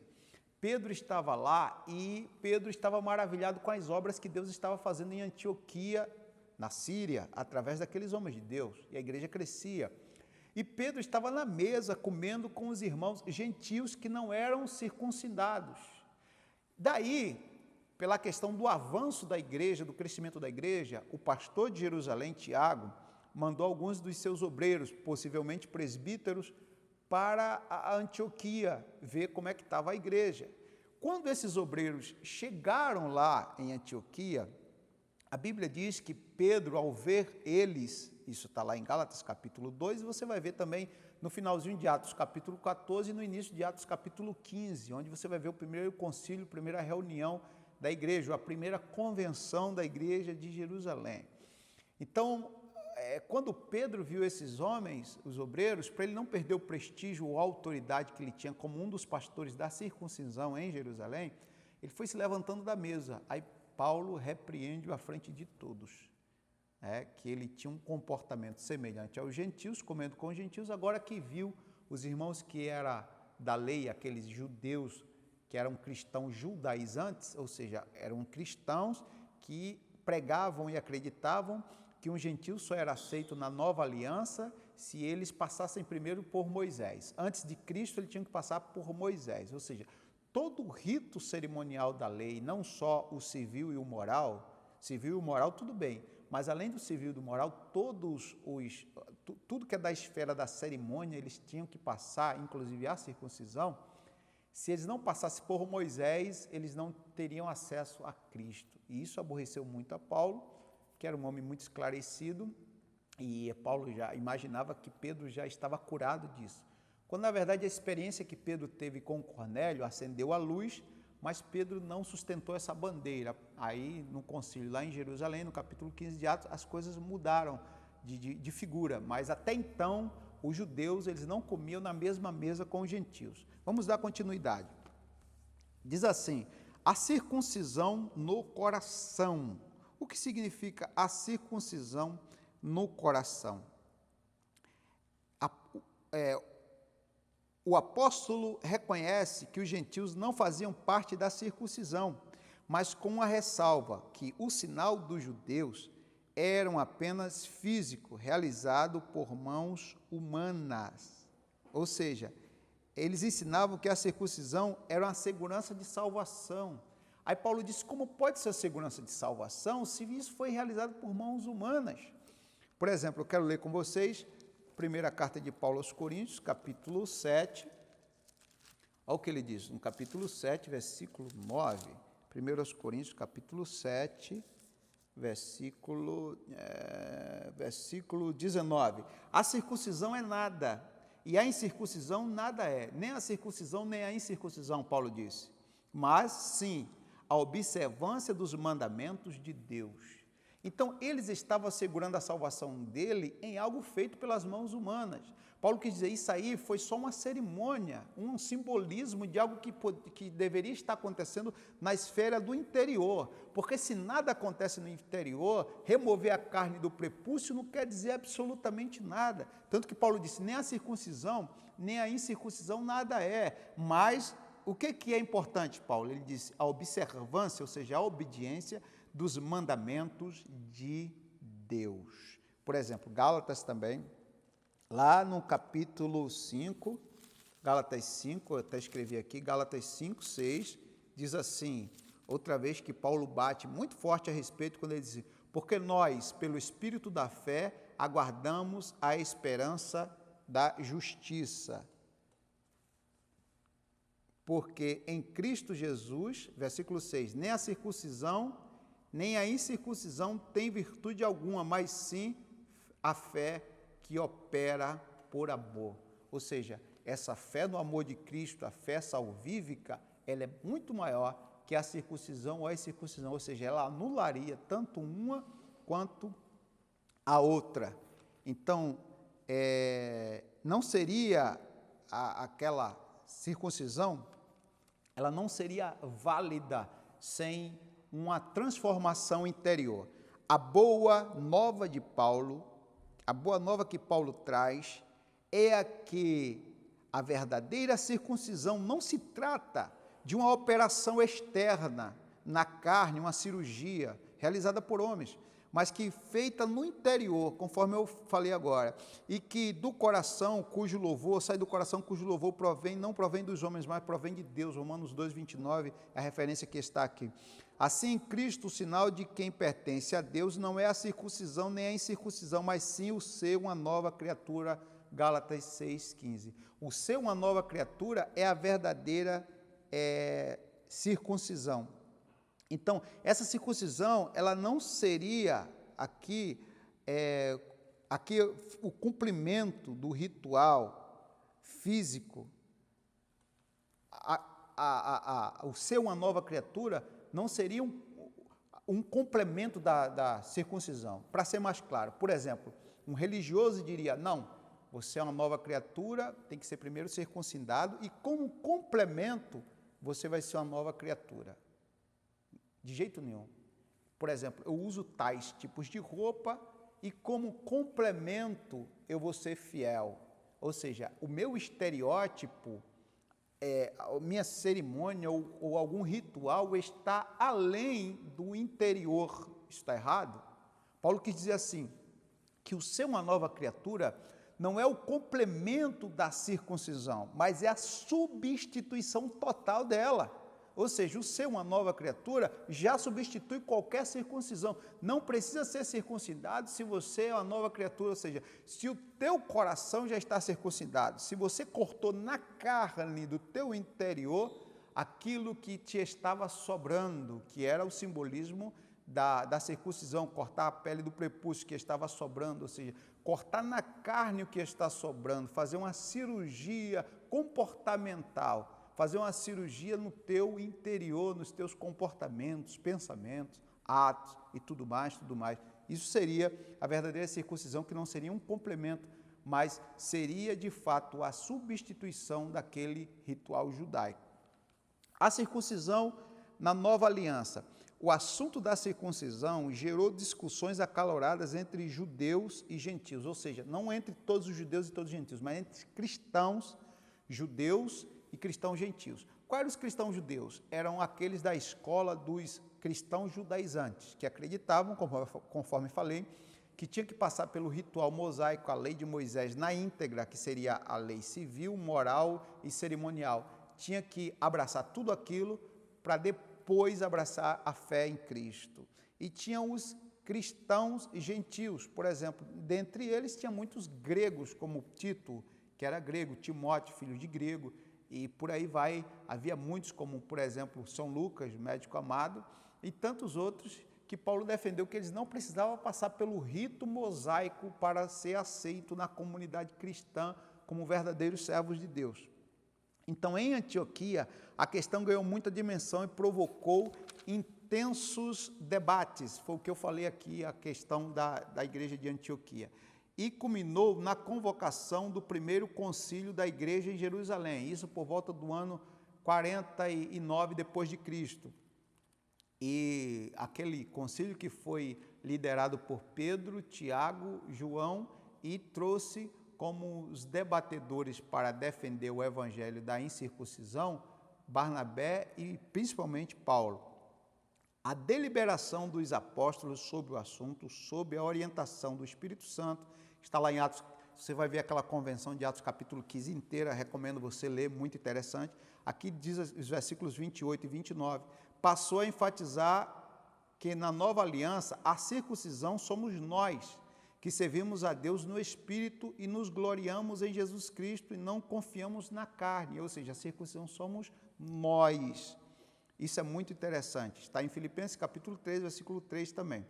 Speaker 1: Pedro estava lá e Pedro estava maravilhado com as obras que Deus estava fazendo em Antioquia, na Síria, através daqueles homens de Deus, e a igreja crescia. E Pedro estava na mesa comendo com os irmãos gentios que não eram circuncidados. Daí, pela questão do avanço da igreja, do crescimento da igreja, o pastor de Jerusalém, Tiago, mandou alguns dos seus obreiros, possivelmente presbíteros, para a Antioquia, ver como é que estava a igreja. Quando esses obreiros chegaram lá em Antioquia, a Bíblia diz que Pedro, ao ver eles, isso está lá em Gálatas capítulo 2, e você vai ver também no finalzinho de Atos capítulo 14 e no início de Atos capítulo 15, onde você vai ver o primeiro concílio, a primeira reunião da igreja, a primeira convenção da igreja de Jerusalém. Então, quando Pedro viu esses homens, os obreiros, para ele não perder o prestígio ou a autoridade que ele tinha como um dos pastores da circuncisão em Jerusalém, ele foi se levantando da mesa. Aí Paulo repreende-o à frente de todos, que ele tinha um comportamento semelhante aos gentios, comendo com os gentios, agora que viu os irmãos que era da lei, aqueles judeus que eram cristãos judaizantes, ou seja, eram cristãos que pregavam e acreditavam que um gentio só era aceito na nova aliança se eles passassem primeiro por Moisés. Antes de Cristo, ele tinha que passar por Moisés, ou seja, todo o rito cerimonial da lei, não só o civil e o moral tudo bem, mas além do civil e do moral, tudo que é da esfera da cerimônia, eles tinham que passar, inclusive a circuncisão. Se eles não passassem por Moisés, eles não teriam acesso a Cristo. E isso aborreceu muito a Paulo, que era um homem muito esclarecido, e Paulo já imaginava que Pedro já estava curado disso. Quando, na verdade, a experiência que Pedro teve com Cornélio acendeu a luz, mas Pedro não sustentou essa bandeira. Aí, no concílio lá em Jerusalém, no capítulo 15 de Atos, as coisas mudaram de figura, mas até então, os judeus eles não comiam na mesma mesa com os gentios. Vamos dar continuidade. Diz assim, a circuncisão no coração. O que significa a circuncisão no coração? O apóstolo reconhece que os gentios não faziam parte da circuncisão, mas com uma ressalva, que o sinal dos judeus era apenas físico, realizado por mãos humanas. Ou seja, eles ensinavam que a circuncisão era uma segurança de salvação. Aí Paulo disse, como pode ser segurança de salvação se isso foi realizado por mãos humanas? Por exemplo, eu quero ler com vocês, primeira carta de Paulo aos Coríntios, capítulo 7, olha o que ele diz, no capítulo 7, versículo 9, 1 aos Coríntios, capítulo 7, versículo 19, a circuncisão é nada, e a incircuncisão nada é, nem a circuncisão nem a incircuncisão, Paulo disse, mas sim, a observância dos mandamentos de Deus. Então, eles estavam assegurando a salvação dele em algo feito pelas mãos humanas. Paulo quis dizer, isso aí foi só uma cerimônia, um simbolismo de algo que deveria estar acontecendo na esfera do interior. Porque se nada acontece no interior, remover a carne do prepúcio não quer dizer absolutamente nada. Tanto que Paulo disse, nem a circuncisão, nem a incircuncisão nada é. Mas o que é importante, Paulo? Ele disse, a observância, ou seja, a obediência dos mandamentos de Deus. Por exemplo, Gálatas também, lá no capítulo 5, Gálatas 5, eu até escrevi aqui, Gálatas 5, 6, diz assim, outra vez que Paulo bate muito forte a respeito, quando ele diz, porque nós, pelo Espírito da fé, aguardamos a esperança da justiça. Porque em Cristo Jesus, versículo 6, nem a circuncisão, nem a incircuncisão tem virtude alguma, mas sim a fé que opera por amor. Ou seja, essa fé no amor de Cristo, a fé salvífica, ela é muito maior que a circuncisão ou a incircuncisão, ou seja, ela anularia tanto uma quanto a outra. Então, não seria aquela circuncisão, ela não seria válida sem uma transformação interior. A boa nova de Paulo, a boa nova que Paulo traz, é a que a verdadeira circuncisão não se trata de uma operação externa na carne, uma cirurgia realizada por homens, mas que feita no interior, conforme eu falei agora, e que do coração, cujo louvor, sai do coração cujo louvor não provém dos homens, mas provém de Deus. Romanos 2:29 é a referência que está aqui. Assim, em Cristo, o sinal de quem pertence a Deus não é a circuncisão nem a incircuncisão, mas sim o ser uma nova criatura. Gálatas 6:15. O ser uma nova criatura é a verdadeira circuncisão. Então, essa circuncisão, ela não seria aqui o cumprimento do ritual físico. O ser uma nova criatura não seria um complemento da circuncisão. Para ser mais claro, por exemplo, um religioso diria, não, você é uma nova criatura, tem que ser primeiro circuncidado, e como complemento, você vai ser uma nova criatura. De jeito nenhum. Por exemplo, eu uso tais tipos de roupa e como complemento eu vou ser fiel. Ou seja, o meu estereótipo, a minha cerimônia ou algum ritual está além do interior. Isso está errado? Paulo quis dizer assim, que o ser uma nova criatura não é o complemento da circuncisão, mas é a substituição total dela. Ou seja, o ser uma nova criatura já substitui qualquer circuncisão. Não precisa ser circuncidado se você é uma nova criatura, ou seja, se o teu coração já está circuncidado, se você cortou na carne do teu interior aquilo que te estava sobrando, que era o simbolismo da circuncisão, cortar a pele do prepúcio que estava sobrando, ou seja, cortar na carne o que está sobrando, fazer uma cirurgia comportamental, fazer uma cirurgia no teu interior, nos teus comportamentos, pensamentos, atos e tudo mais, tudo mais. Isso seria a verdadeira circuncisão, que não seria um complemento, mas seria de fato a substituição daquele ritual judaico. A circuncisão na nova aliança. O assunto da circuncisão gerou discussões acaloradas entre judeus e gentios, ou seja, não entre todos os judeus e todos os gentios, mas entre cristãos, judeus e cristãos gentios. Quais eram os cristãos judeus? Eram aqueles da escola dos cristãos judaizantes, que acreditavam, conforme falei, que tinha que passar pelo ritual mosaico, a lei de Moisés na íntegra, que seria a lei civil, moral e cerimonial. Tinha que abraçar tudo aquilo para depois abraçar a fé em Cristo. E tinham os cristãos gentios, por exemplo, dentre eles tinha muitos gregos, como Tito, que era grego, Timóteo, filho de grego, e por aí vai, havia muitos, como por exemplo, São Lucas, médico amado, e tantos outros que Paulo defendeu que eles não precisavam passar pelo rito mosaico para ser aceito na comunidade cristã como verdadeiros servos de Deus. Então, em Antioquia, a questão ganhou muita dimensão e provocou intensos debates. Foi o que eu falei aqui, a questão da igreja de Antioquia. E culminou na convocação do primeiro concílio da igreja em Jerusalém, isso por volta do ano 49 depois de Cristo. E aquele concílio que foi liderado por Pedro, Tiago, João e trouxe como os debatedores para defender o evangelho da incircuncisão, Barnabé e principalmente Paulo. A deliberação dos apóstolos sobre o assunto, sob a orientação do Espírito Santo, está lá em Atos, você vai ver aquela convenção de Atos capítulo 15 inteira, recomendo você ler, muito interessante. Aqui diz os versículos 28 e 29, passou a enfatizar que na nova aliança a circuncisão somos nós, que servimos a Deus no Espírito e nos gloriamos em Jesus Cristo e não confiamos na carne, ou seja, a circuncisão somos nós. Isso é muito interessante, está em Filipenses capítulo 3, versículo 3 também.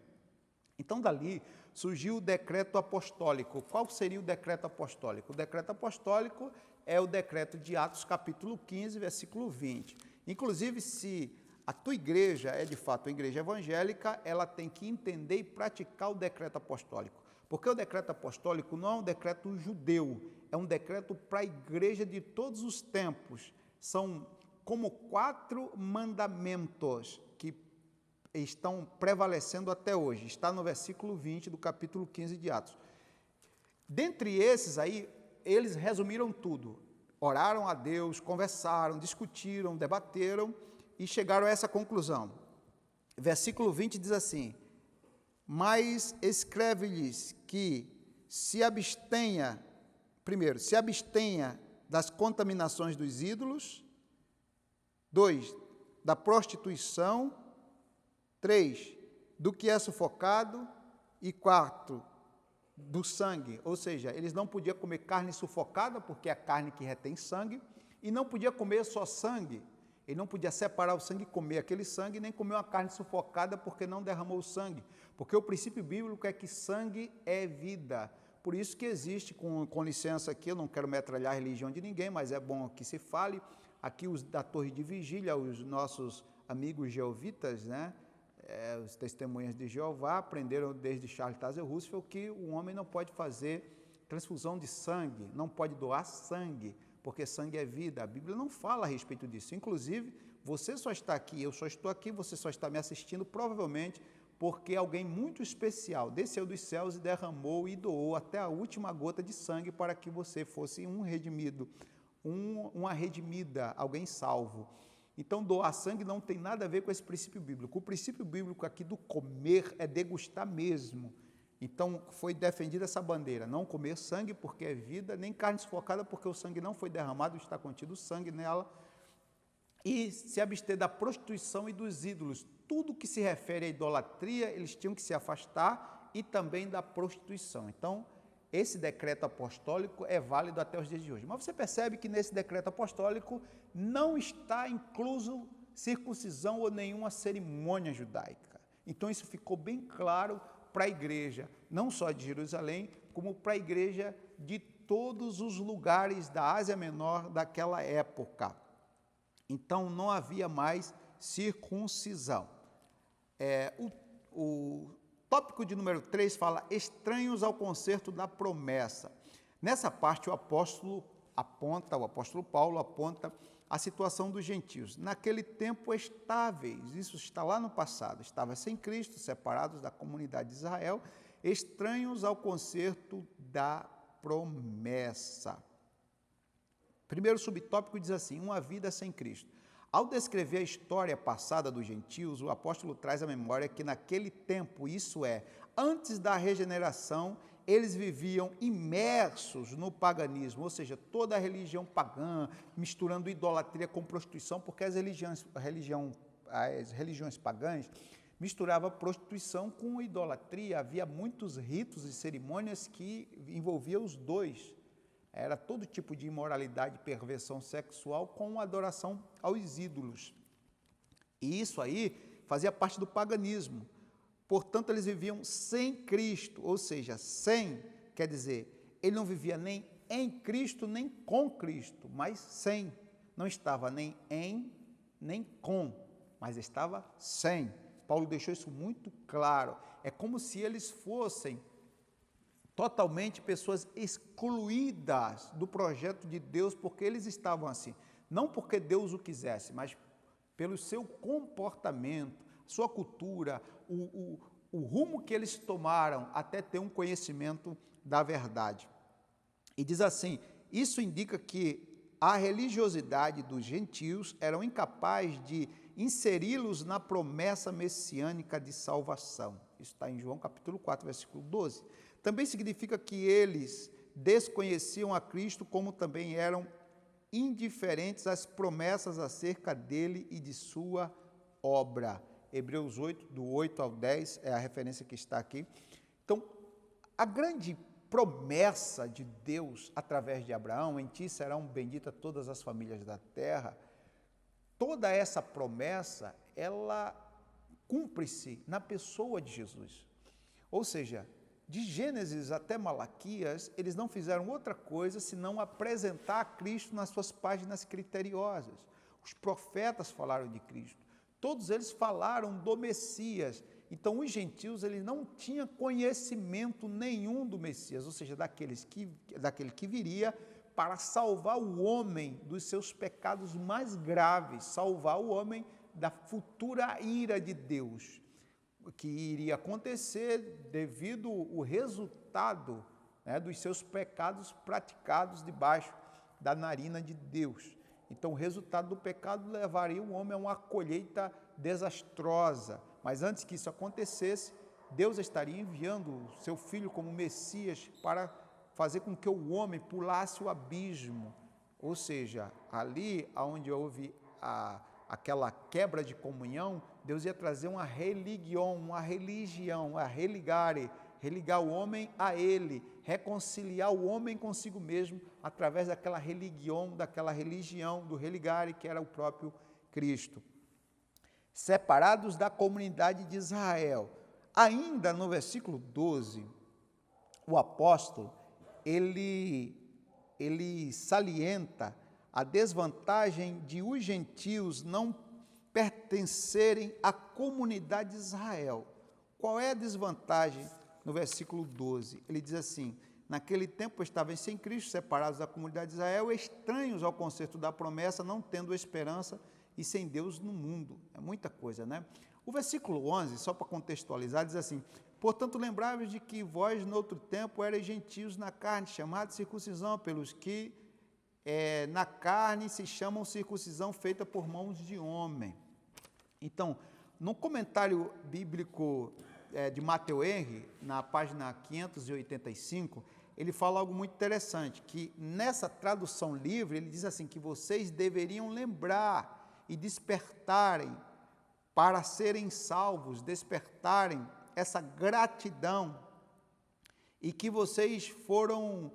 Speaker 1: Então, dali surgiu o decreto apostólico. Qual seria o decreto apostólico? O decreto apostólico é o decreto de Atos capítulo 15, versículo 20. Inclusive, se a tua igreja é de fato uma igreja evangélica, ela tem que entender e praticar o decreto apostólico. Porque o decreto apostólico não é um decreto judeu, é um decreto para a igreja de todos os tempos. São como 4 mandamentos que estão prevalecendo até hoje. Está no versículo 20 do capítulo 15 de Atos. Dentre esses aí, eles resumiram tudo. Oraram a Deus, conversaram, discutiram, debateram e chegaram a essa conclusão. Versículo 20 diz assim: mas escreve-lhes que se abstenha das contaminações dos ídolos, 2, da prostituição, 3, do que é sufocado, e 4, do sangue, ou seja, eles não podiam comer carne sufocada, porque é a carne que retém sangue, e não podia comer só sangue, ele não podia separar o sangue e comer aquele sangue, nem comer uma carne sufocada, porque não derramou o sangue, porque o princípio bíblico é que sangue é vida. Por isso que existe, com licença aqui, eu não quero metralhar a religião de ninguém, mas é bom que se fale, aqui os da Torre de Vigília, os nossos amigos jeovitas, né, os testemunhas de Jeová, aprenderam desde Charles Taze Russell que o homem não pode fazer transfusão de sangue, não pode doar sangue, porque sangue é vida. A Bíblia não fala a respeito disso. Inclusive, você só está aqui, eu só estou aqui, você só está me assistindo, provavelmente porque alguém muito especial desceu dos céus e derramou e doou até a última gota de sangue para que você fosse um redimido, uma redimida, alguém salvo. Então, doar sangue não tem nada a ver com esse princípio bíblico. O princípio bíblico aqui do comer é degustar mesmo. Então, foi defendida essa bandeira, não comer sangue porque é vida, nem carne sufocada porque o sangue não foi derramado, está contido sangue nela, e se abster da prostituição e dos ídolos. Tudo que se refere à idolatria, eles tinham que se afastar, e também da prostituição. Então, esse decreto apostólico é válido até os dias de hoje. Mas você percebe que nesse decreto apostólico não está incluso circuncisão ou nenhuma cerimônia judaica. Então, isso ficou bem claro para a igreja, não só de Jerusalém, como para a igreja de todos os lugares da Ásia Menor daquela época. Então, não havia mais circuncisão. O tópico de número 3 fala estranhos ao concerto da promessa. Nessa parte, o apóstolo Paulo aponta a situação dos gentios. Naquele tempo estáveis, isso está lá no passado, estavam sem Cristo, separados da comunidade de Israel, estranhos ao concerto da promessa. Primeiro subtópico diz assim, uma vida sem Cristo. Ao descrever a história passada dos gentios, o apóstolo traz à memória que naquele tempo, isso é, antes da regeneração, eles viviam imersos no paganismo, ou seja, toda a religião pagã, misturando idolatria com prostituição, porque as religiões pagãs misturavam prostituição com idolatria, havia muitos ritos e cerimônias que envolviam os dois. Era todo tipo de imoralidade e perversão sexual com adoração aos ídolos. E isso aí fazia parte do paganismo. Portanto, eles viviam sem Cristo, ou seja, sem, quer dizer, ele não vivia nem em Cristo, nem com Cristo, mas sem. Não estava nem em, nem com, mas estava sem. Paulo deixou isso muito claro. É como se eles fossem totalmente pessoas excluídas do projeto de Deus, porque eles estavam assim, não porque Deus o quisesse, mas pelo seu comportamento, sua cultura, o rumo que eles tomaram até ter um conhecimento da verdade. E diz assim, isso indica que a religiosidade dos gentios era incapaz de inseri-los na promessa messiânica de salvação. Isso está em João capítulo 4, versículo 12. Também significa que eles desconheciam a Cristo, como também eram indiferentes às promessas acerca dele e de sua obra. Hebreus 8, do 8 ao 10, é a referência que está aqui. Então, a grande promessa de Deus, através de Abraão, em ti serão benditas todas as famílias da terra, toda essa promessa, ela cumpre-se na pessoa de Jesus. Ou seja, de Gênesis até Malaquias, eles não fizeram outra coisa senão apresentar a Cristo nas suas páginas criteriosas. Os profetas falaram de Cristo. Todos eles falaram do Messias. Então, os gentios eles não tinham conhecimento nenhum do Messias, ou seja, daquele que viria para salvar o homem dos seus pecados mais graves, salvar o homem da futura ira de Deus, que iria acontecer devido ao resultado, né, dos seus pecados praticados debaixo da narina de Deus. Então, o resultado do pecado levaria o homem a uma colheita desastrosa. Mas antes que isso acontecesse, Deus estaria enviando o seu Filho como Messias para fazer com que o homem pulasse o abismo. Ou seja, ali onde houve aquela quebra de comunhão, Deus ia trazer uma religião, a religar o homem a Ele, reconciliar o homem consigo mesmo através daquela religião, do religare, que era o próprio Cristo. Separados da comunidade de Israel. Ainda no versículo 12, o apóstolo, ele salienta a desvantagem de os gentios não pertencerem à comunidade de Israel. Qual é a desvantagem? No versículo 12, ele diz assim: naquele tempo estavam sem Cristo, separados da comunidade de Israel, estranhos ao concerto da promessa, não tendo esperança e sem Deus no mundo. É muita coisa, né? O versículo 11, só para contextualizar, diz assim: portanto, lembrai-vos de que vós, no outro tempo, erais gentios na carne, chamados circuncisão, pelos que na carne se chamam circuncisão feita por mãos de homem. Então, no comentário bíblico de Matthew Henry, na página 585, ele fala algo muito interessante, que nessa tradução livre, ele diz assim, que vocês deveriam lembrar e despertarem para serem salvos, despertarem essa gratidão, e que vocês foram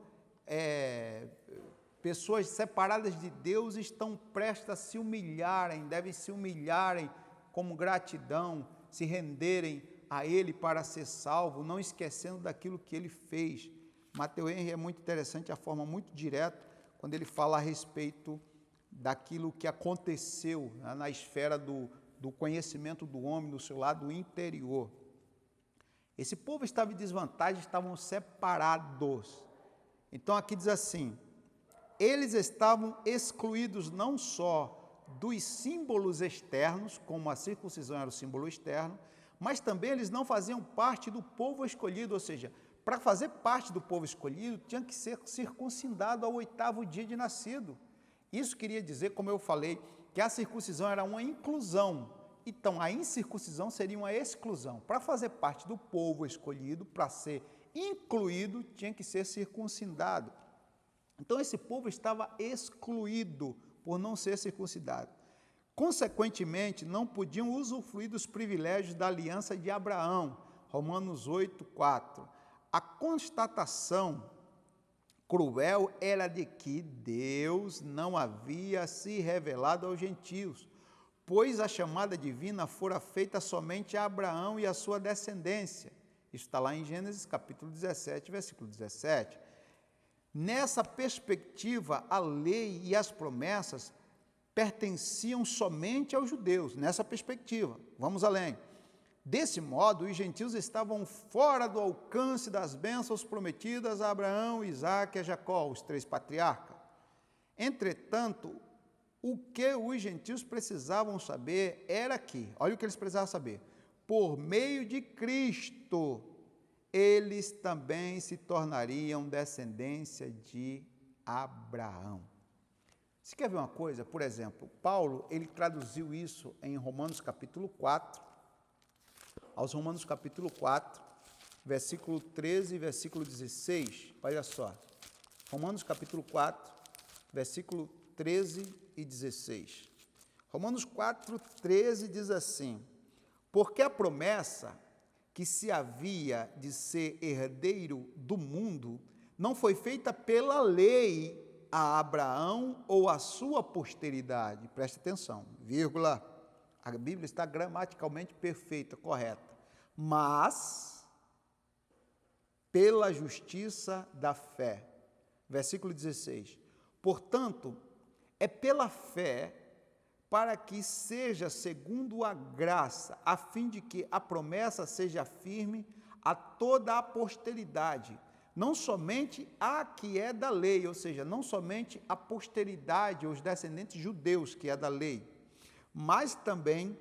Speaker 1: pessoas separadas de Deus, estão prestas a se humilharem, devem se humilharem como gratidão, se renderem a Ele para ser salvo, não esquecendo daquilo que Ele fez. Matthew Henry é muito interessante, a forma muito direta, quando ele fala a respeito daquilo que aconteceu, né, na esfera do conhecimento do homem, no seu lado interior. Esse povo estava em desvantagem, estavam separados. Então aqui diz assim: eles estavam excluídos não só dos símbolos externos, como a circuncisão era o símbolo externo, mas também eles não faziam parte do povo escolhido, ou seja, para fazer parte do povo escolhido, tinha que ser circuncidado ao 8º dia de nascido. Isso queria dizer, como eu falei, que a circuncisão era uma inclusão. Então, a incircuncisão seria uma exclusão. Para fazer parte do povo escolhido, para ser incluído, tinha que ser circuncidado. Então, esse povo estava excluído por não ser circuncidado. Consequentemente, não podiam usufruir dos privilégios da aliança de Abraão. Romanos 8:4. A constatação cruel era de que Deus não havia se revelado aos gentios, pois a chamada divina fora feita somente a Abraão e a sua descendência. Isso está lá em Gênesis capítulo 17, versículo 17. Nessa perspectiva, a lei e as promessas pertenciam somente aos judeus, nessa perspectiva. Vamos além. Desse modo, os gentios estavam fora do alcance das bênçãos prometidas a Abraão, Isaque e a Jacó, os 3 patriarcas. Entretanto, o que os gentios precisavam saber era que, olha o que eles precisavam saber, por meio de Cristo, eles também se tornariam descendência de Abraão. Você quer ver uma coisa? Por exemplo, Paulo, ele traduziu isso em Romanos capítulo 4, aos Romanos capítulo 4, versículo 13 e versículo 16, olha só, Romanos capítulo 4, versículo 13 e 16. Romanos 4, 13 diz assim: porque a promessa que se havia de ser herdeiro do mundo não foi feita pela lei a Abraão ou a sua posteridade, preste atenção, vírgula, a Bíblia está gramaticalmente perfeita, correta, mas pela justiça da fé. Versículo 16. Portanto, é pela fé para que seja segundo a graça, a fim de que a promessa seja firme a toda a posteridade, não somente a que é da lei, ou seja, não somente a posteridade, os descendentes judeus que é da lei, mas também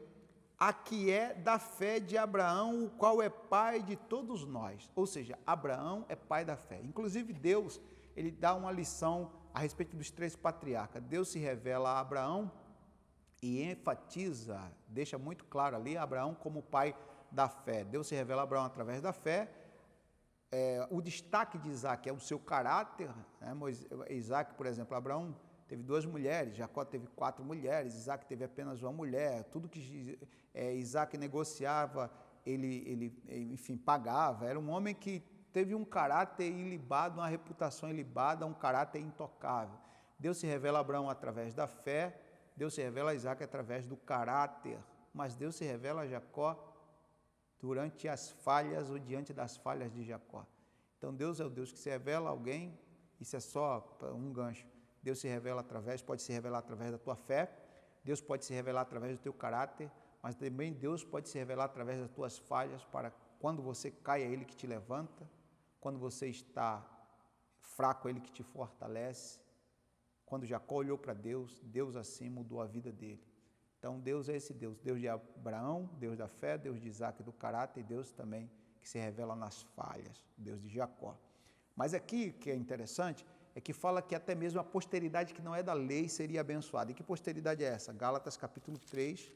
Speaker 1: a que é da fé de Abraão, o qual é pai de todos nós. Ou seja, Abraão é pai da fé. Inclusive, Deus, ele dá uma lição a respeito dos 3 patriarcas. Deus se revela a Abraão e enfatiza, deixa muito claro ali, Abraão como pai da fé. Deus se revela a Abraão através da fé. O destaque de Isaac é o seu caráter, né? Isaac, por exemplo, Abraão teve 2 mulheres, Jacó teve 4 mulheres, Isaac teve apenas uma mulher, tudo que Isaac negociava, ele, enfim, pagava. Era um homem que teve um caráter ilibado, uma reputação ilibada, um caráter intocável. Deus se revela a Abraão através da fé, Deus se revela a Isaac através do caráter, mas Deus se revela a Jacó durante as falhas ou diante das falhas de Jacó. Então Deus é o Deus que se revela a alguém, isso é só um gancho. Deus se revela pode se revelar através da tua fé, Deus pode se revelar através do teu caráter, mas também Deus pode se revelar através das tuas falhas, para quando você cai, é Ele que te levanta, quando você está fraco, é Ele que te fortalece. Quando Jacó olhou para Deus, Deus assim mudou a vida dele. Então Deus é esse Deus, Deus de Abraão, Deus da fé, Deus de Isaac do caráter, e Deus também que se revela nas falhas, Deus de Jacó. Mas aqui, o que é interessante, é que fala que até mesmo a posteridade que não é da lei seria abençoada. E que posteridade é essa? Gálatas capítulo 3,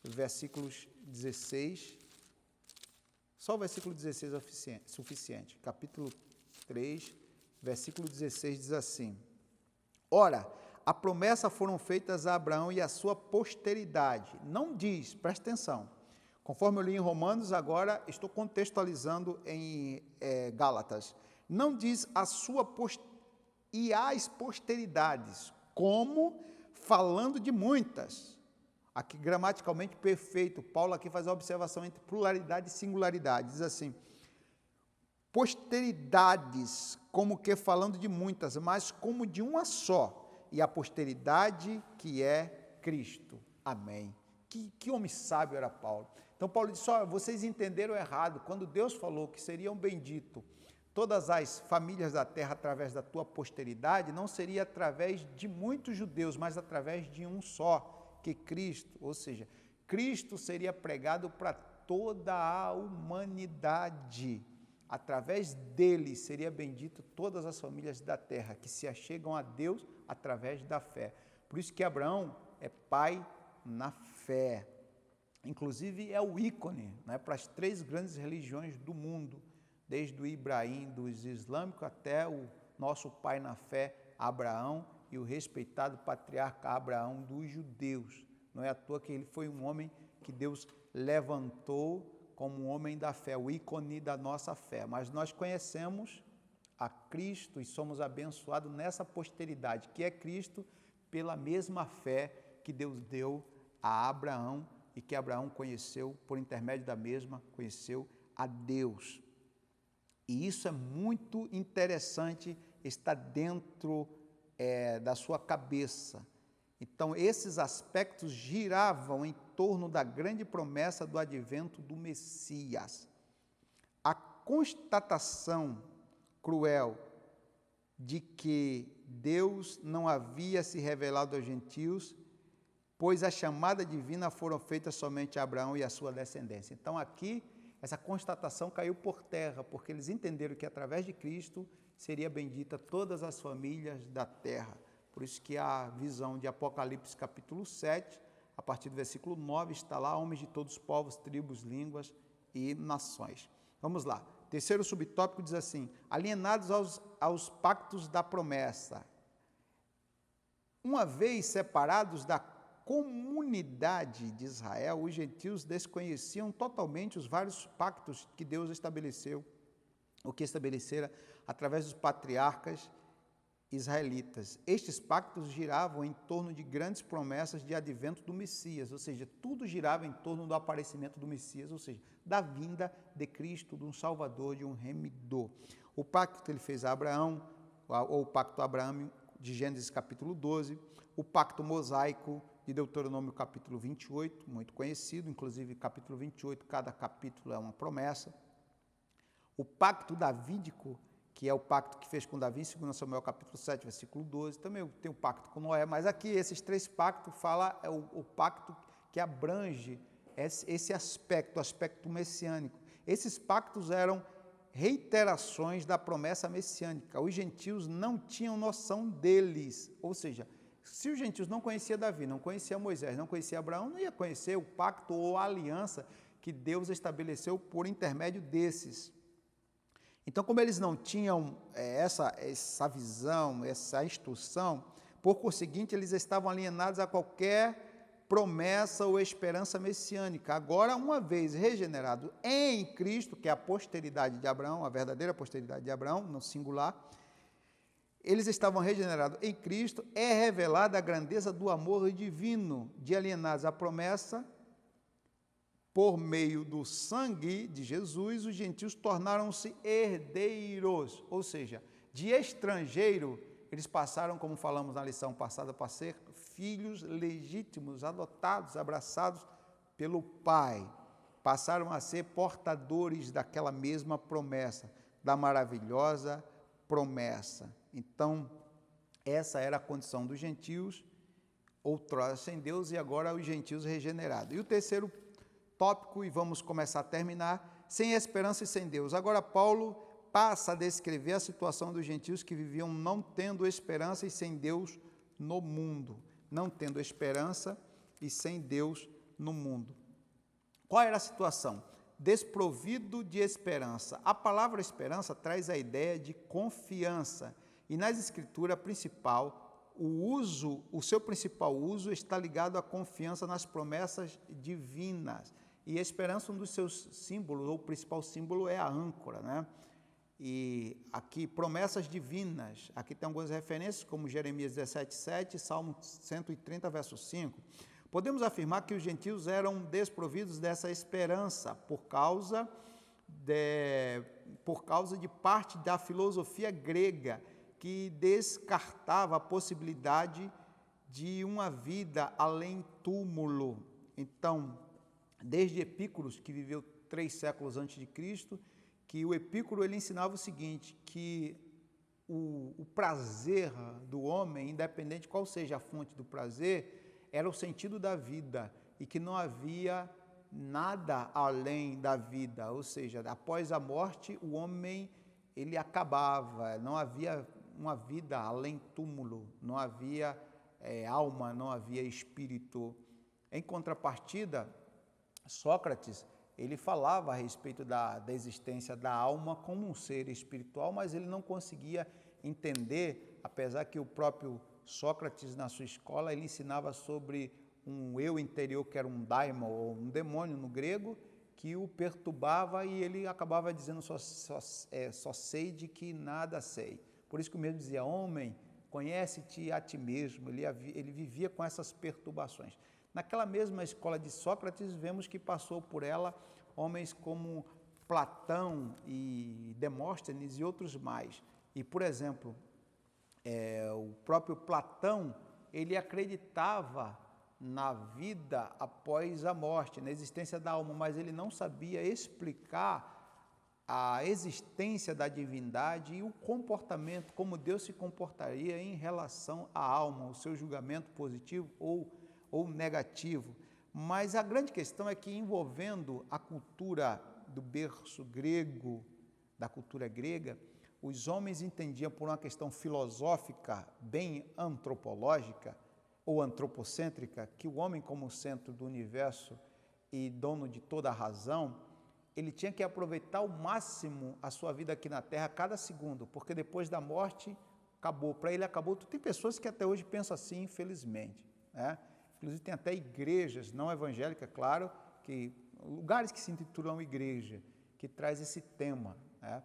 Speaker 1: versículos 16, só o versículo 16 é suficiente. Capítulo 3, versículo 16 diz assim: Ora, a promessa foram feitas a Abraão e a sua posteridade. Não diz, presta atenção, conforme eu li em Romanos, agora estou contextualizando em Gálatas. Não diz a sua e as posteridades, como falando de muitas. Aqui gramaticalmente perfeito, Paulo aqui faz a observação entre pluralidade e singularidade, diz assim: posteridades, como que falando de muitas, mas como de uma só, e a posteridade que é Cristo. Amém. Que homem sábio era Paulo. Então Paulo disse: olha, vocês entenderam errado, quando Deus falou que seriam benditos todas as famílias da terra através da tua posteridade, não seria através de muitos judeus, mas através de um só, que Cristo, ou seja, Cristo seria pregado para toda a humanidade. Através dele seria bendito todas as famílias da terra, que se achegam a Deus através da fé. Por isso que Abraão é pai na fé. Inclusive é o ícone, né, para as 3 grandes religiões do mundo, desde o Ibrahim, dos islâmicos, até o nosso pai na fé, Abraão, e o respeitado patriarca Abraão dos judeus. Não é à toa que ele foi um homem que Deus levantou como um homem da fé, o ícone da nossa fé. Mas nós conhecemos a Cristo e somos abençoados nessa posteridade, que é Cristo, pela mesma fé que Deus deu a Abraão e que Abraão conheceu, por intermédio da mesma, conheceu a Deus. E isso é muito interessante, está dentro da sua cabeça. Então, esses aspectos giravam em torno da grande promessa do advento do Messias. A constatação cruel de que Deus não havia se revelado aos gentios, pois a chamada divina foram feitas somente a Abraão e a sua descendência. Então, aqui, essa constatação caiu por terra, porque eles entenderam que através de Cristo seria bendita todas as famílias da terra. Por isso que a visão de Apocalipse capítulo 7, a partir do versículo 9, está lá: homens de todos os povos, tribos, línguas e nações. Vamos lá. Terceiro subtópico diz assim: alienados aos pactos da promessa. Uma vez separados da comunidade de Israel, os gentios desconheciam totalmente os vários pactos que Deus estabeleceu, o que estabelecera através dos patriarcas israelitas. Estes pactos giravam em torno de grandes promessas de advento do Messias, ou seja, tudo girava em torno do aparecimento do Messias, ou seja, da vinda de Cristo, de um Salvador, de um Remidor. O pacto que ele fez a Abraão, ou o pacto abraâmico de Gênesis capítulo 12, o pacto mosaico de Deuteronômio capítulo 28, muito conhecido, inclusive capítulo 28, cada capítulo é uma promessa. O pacto davídico, que é o pacto que fez com Davi, em 2 Samuel capítulo 7, versículo 12, também tem o pacto com Noé, mas aqui esses 3 pactos é o pacto que abrange esse aspecto, o aspecto messiânico. Esses pactos eram reiterações da promessa messiânica. Os gentios não tinham noção deles, ou seja, se os gentios não conheciam Davi, não conheciam Moisés, não conheciam Abraão, não ia conhecer o pacto ou a aliança que Deus estabeleceu por intermédio desses. Então, como eles não tinham essa visão, essa instrução, por conseguinte, eles estavam alienados a qualquer promessa ou esperança messiânica. Agora, uma vez regenerado em Cristo, que é a posteridade de Abraão, a verdadeira posteridade de Abraão, no singular, eles estavam regenerados em Cristo, é revelada a grandeza do amor divino, de alienados à promessa, por meio do sangue de Jesus, os gentios tornaram-se herdeiros, ou seja, de estrangeiro, eles passaram, como falamos na lição passada, para ser filhos legítimos, adotados, abraçados pelo Pai. Passaram a ser portadores daquela mesma promessa, da maravilhosa promessa. Então, essa era a condição dos gentios, outrora sem Deus, e agora os gentios regenerados. E o terceiro tópico, e vamos começar a terminar, sem esperança e sem Deus. Agora Paulo passa a descrever a situação dos gentios que viviam não tendo esperança e sem Deus no mundo. Não tendo esperança e sem Deus no mundo. Qual era a situação? Desprovido de esperança. A palavra esperança traz a ideia de confiança. E nas escrituras principal, o seu principal uso está ligado à confiança nas promessas divinas. E a esperança, um dos seus símbolos, ou o principal símbolo, é a âncora, né? E aqui, promessas divinas, aqui tem algumas referências, como Jeremias 17:7, Salmo 130, verso 5. Podemos afirmar que os gentios eram desprovidos dessa esperança por causa de parte da filosofia grega, que descartava a possibilidade de uma vida além túmulo. Então, desde Epícuros, que viveu 3 séculos antes de Cristo, que o Epícuro ele ensinava o seguinte, que o prazer do homem, independente qual seja a fonte do prazer, era o sentido da vida e que não havia nada além da vida, ou seja, após a morte o homem ele acabava, não havia uma vida além túmulo, não havia alma, não havia espírito. Em contrapartida, Sócrates, ele falava a respeito da existência da alma como um ser espiritual, mas ele não conseguia entender, apesar que o próprio Sócrates, na sua escola, ele ensinava sobre um eu interior, que era um daimon, ou um demônio no grego, que o perturbava e ele acabava dizendo só sei de que nada sei. Por isso que o mesmo dizia, homem, conhece-te a ti mesmo, ele vivia com essas perturbações. Naquela mesma escola de Sócrates, vemos que passou por ela homens como Platão e Demóstenes e outros mais. E, por exemplo, o próprio Platão, ele acreditava na vida após a morte, na existência da alma, mas ele não sabia explicar a existência da divindade e o comportamento, como Deus se comportaria em relação à alma, o seu julgamento positivo ou negativo. Mas a grande questão é que, envolvendo a cultura do berço grego, da cultura grega, os homens entendiam por uma questão filosófica, bem antropológica ou antropocêntrica, que o homem, como centro do universo e dono de toda a razão, ele tinha que aproveitar ao máximo a sua vida aqui na Terra, cada segundo, porque depois da morte, acabou. Para ele acabou. Tem pessoas que até hoje pensam assim, infelizmente, né? Inclusive tem até igrejas, não evangélicas, claro, lugares que se intitulam igreja, que traz esse tema, né?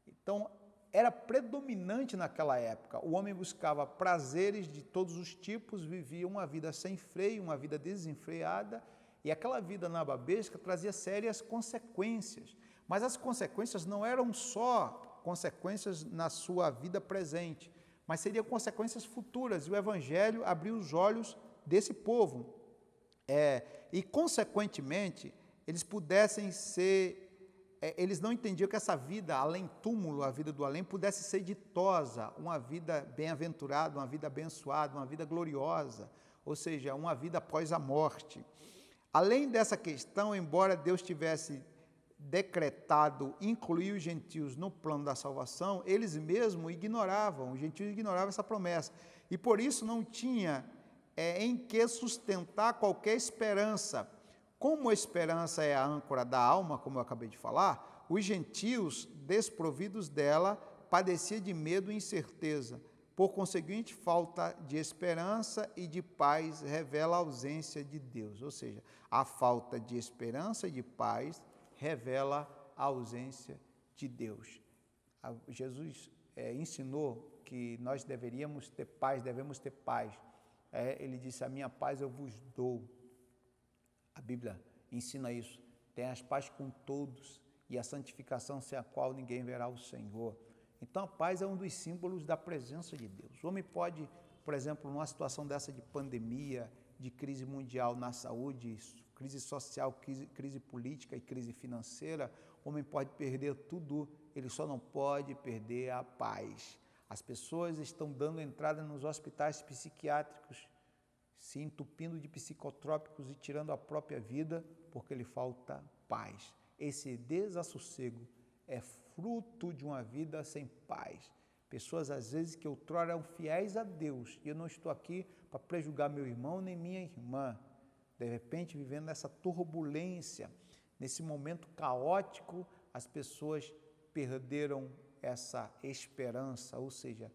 Speaker 1: Então, era predominante naquela época. O homem buscava prazeres de todos os tipos, vivia uma vida sem freio, uma vida desenfreada, e aquela vida nababesca trazia sérias consequências. Mas as consequências não eram só consequências na sua vida presente, mas seriam consequências futuras, e o Evangelho abriu os olhos desse povo, e consequentemente eles não entendiam que essa vida além túmulo, a vida do além, pudesse ser ditosa, uma vida bem-aventurada, uma vida abençoada, uma vida gloriosa, ou seja, uma vida após a morte. Além dessa questão, embora Deus tivesse decretado incluir os gentios no plano da salvação, eles mesmos os gentios ignoravam essa promessa, e por isso não tinha em que sustentar qualquer esperança, Como a esperança é a âncora da alma, como eu acabei de falar, os gentios, desprovidos dela, padeciam de medo e incerteza. Por conseguinte, falta de esperança e de paz revela a ausência de Deus. Ou seja, a falta de esperança e de paz revela a ausência de Deus. Jesus ensinou que nós deveríamos ter paz, devemos ter paz. Ele disse, a minha paz eu vos dou. A Bíblia ensina isso. Tenha as paz com todos e a santificação sem a qual ninguém verá o Senhor. Então a paz é um dos símbolos da presença de Deus. O homem pode, por exemplo, numa situação dessa de pandemia, de crise mundial na saúde, crise social, crise política e crise financeira, o homem pode perder tudo, ele só não pode perder a paz. As pessoas estão dando entrada nos hospitais psiquiátricos, se entupindo de psicotrópicos e tirando a própria vida porque lhe falta paz. Esse desassossego é fruto de uma vida sem paz. Pessoas, às vezes, que outrora eram fiéis a Deus, e eu não estou aqui para prejugar meu irmão nem minha irmã, de repente, vivendo nessa turbulência, nesse momento caótico, as pessoas perderam essa esperança, ou seja,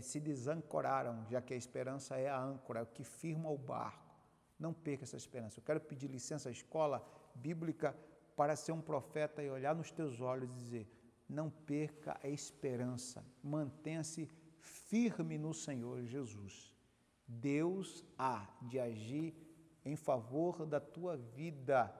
Speaker 1: se desancoraram, já que a esperança é a âncora, é o que firma o barco. Não perca essa esperança. Eu quero pedir licença à escola bíblica para ser um profeta e olhar nos teus olhos e dizer, não perca a esperança, mantenha-se firme no Senhor Jesus. Deus há de agir em favor da tua vida,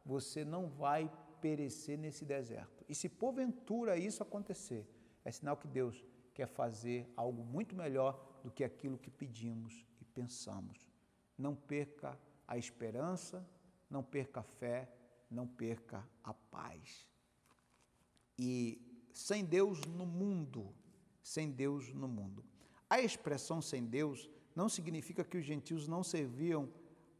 Speaker 1: você não vai perecer nesse deserto. E se porventura isso acontecer, é sinal que Deus quer fazer algo muito melhor do que aquilo que pedimos e pensamos. Não perca a esperança, não perca a fé, não perca a paz. E sem Deus no mundo, sem Deus no mundo. A expressão sem Deus não significa que os gentios não serviam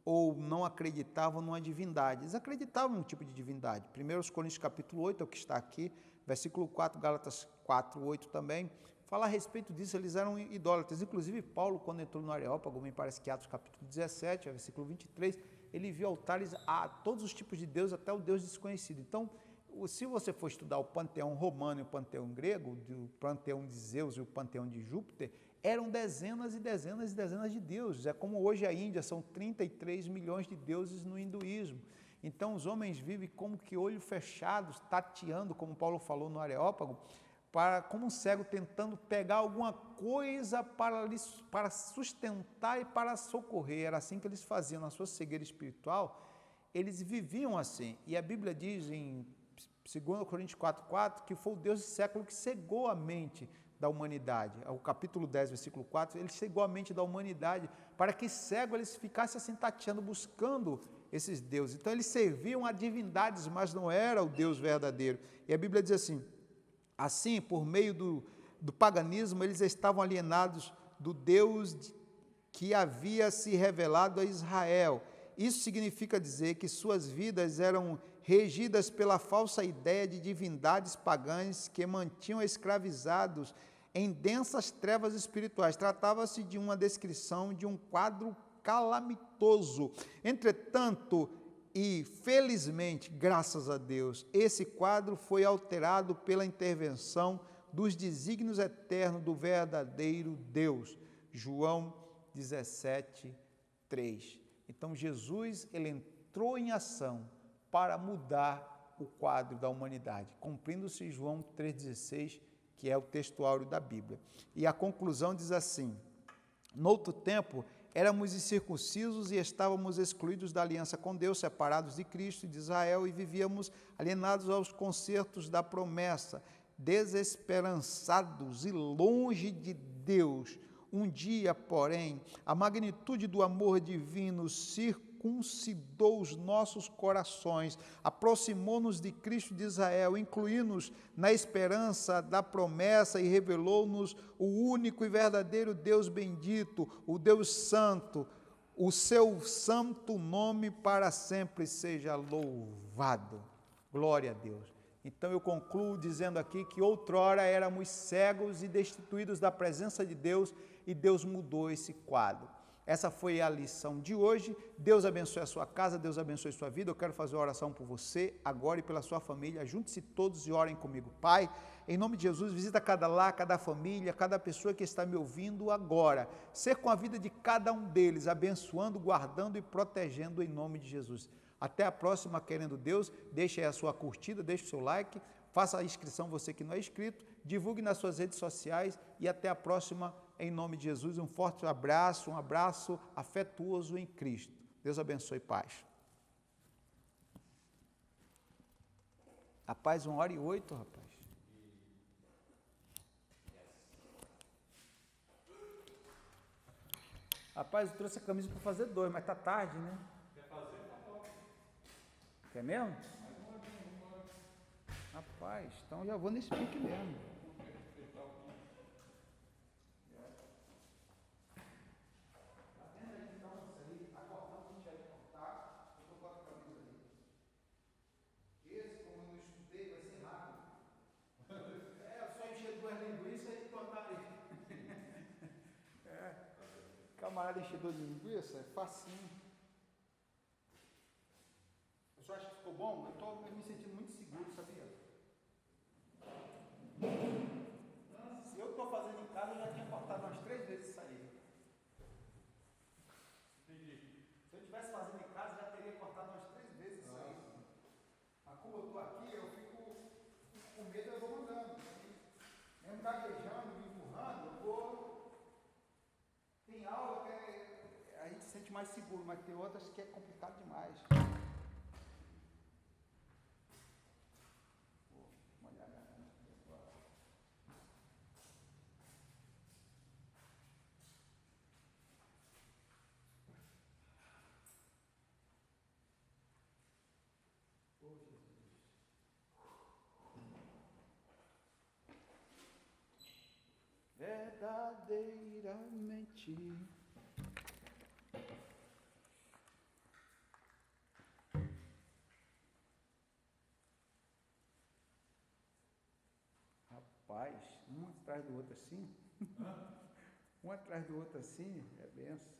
Speaker 1: ou não acreditavam numa divindade. Eles acreditavam num tipo de divindade. 1 Coríntios capítulo 8, é o que está aqui, versículo 4, Gálatas 4, 8 também, fala a respeito disso, eles eram idólatras. Inclusive, Paulo, quando entrou no Areópago, me parece que Atos capítulo 17, versículo 23, ele viu altares a todos os tipos de Deus, até o Deus desconhecido. Então, se você for estudar o panteão romano e o panteão grego, o panteão de Zeus e o panteão de Júpiter, eram dezenas e dezenas e dezenas de deuses. É como hoje a Índia, são 33 milhões de deuses no hinduísmo. Então, os homens vivem como que olhos fechados, tateando, como Paulo falou no Areópago, como um cego tentando pegar alguma coisa para sustentar e para socorrer. Era assim que eles faziam na sua cegueira espiritual. Eles viviam assim. E a Bíblia diz em 2 Coríntios 4,4 que foi o Deus do século que cegou a mente da humanidade. O capítulo 10, versículo 4, ele cegou a mente da humanidade para que cego eles ficassem assim tateando, buscando esses deuses. Então eles serviam a divindades, mas não era o Deus verdadeiro. E a Bíblia diz assim, por meio do paganismo, eles estavam alienados do Deus que havia se revelado a Israel. Isso significa dizer que suas vidas eram regidas pela falsa ideia de divindades pagãs que mantinham escravizados em densas trevas espirituais. Tratava-se de uma descrição de um quadro calamitoso. Entretanto, e felizmente, graças a Deus, esse quadro foi alterado pela intervenção dos desígnios eternos do verdadeiro Deus. João 17, 3. Então, Jesus, ele entrou em ação para mudar o quadro da humanidade, cumprindo-se João 3,16, que é o textuário da Bíblia. E a conclusão diz assim, noutro tempo, éramos incircuncisos e estávamos excluídos da aliança com Deus, separados de Cristo e de Israel, e vivíamos alienados aos concertos da promessa, desesperançados e longe de Deus. Um dia, porém, a magnitude do amor divino circuncidou os nossos corações, aproximou-nos de Cristo de Israel, incluiu-nos na esperança da promessa e revelou-nos o único e verdadeiro Deus bendito, o Deus santo. O seu santo nome para sempre seja louvado. Glória a Deus. Então eu concluo dizendo aqui que outrora éramos cegos e destituídos da presença de Deus e Deus mudou esse quadro. Essa foi a lição de hoje. Deus abençoe a sua casa, Deus abençoe a sua vida. Eu quero fazer uma oração por você agora e pela sua família. Junte-se todos e orem comigo. Pai, em nome de Jesus, visita cada lar, cada família, cada pessoa que está me ouvindo agora. Ser com a vida de cada um deles, abençoando, guardando e protegendo em nome de Jesus. Até a próxima, querendo Deus. Deixe aí a sua curtida, deixe o seu like, faça a inscrição, você que não é inscrito, divulgue nas suas redes sociais e até a próxima, em nome de Jesus. Um forte abraço, um abraço afetuoso em Cristo. Deus abençoe, paz. Rapaz, 1h08, rapaz. Rapaz, eu trouxe a camisa para fazer 2, mas tá tarde, né? Quer fazer? Tá bom. Quer mesmo? Rapaz, então já vou nesse pique mesmo. Camarada enchedor de linguiça, é facinho. Eu só acho que ficou bom, eu estou me sentindo muito seguro, sabia? Se eu estou fazendo em casa, eu já tinha cortado umas 3 vezes isso aí. Entendi. Se eu estivesse fazendo em casa, já teria cortado umas 3 vezes isso aí. Mas como eu estou aqui, eu fico com medo, eu vou mandando. Mesmo gaguejando, me empurrando, eu vou. Tem aula que a gente se sente mais seguro, mas tem outras que é complicado demais. Vou molhar a garganta. Oh, Jesus. Verdadeiramente. Rapaz, um atrás do outro assim. Um atrás do outro assim, é benção.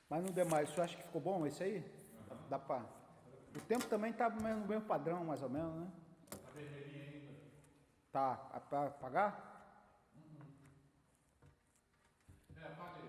Speaker 1: Mas não demais, você acha que ficou bom esse aí? Dá pra... O tempo também tá no mesmo padrão, mais ou menos, né?
Speaker 2: Tá vermelhinho ainda.
Speaker 1: Tá, para apagar?
Speaker 2: É, apaga aí.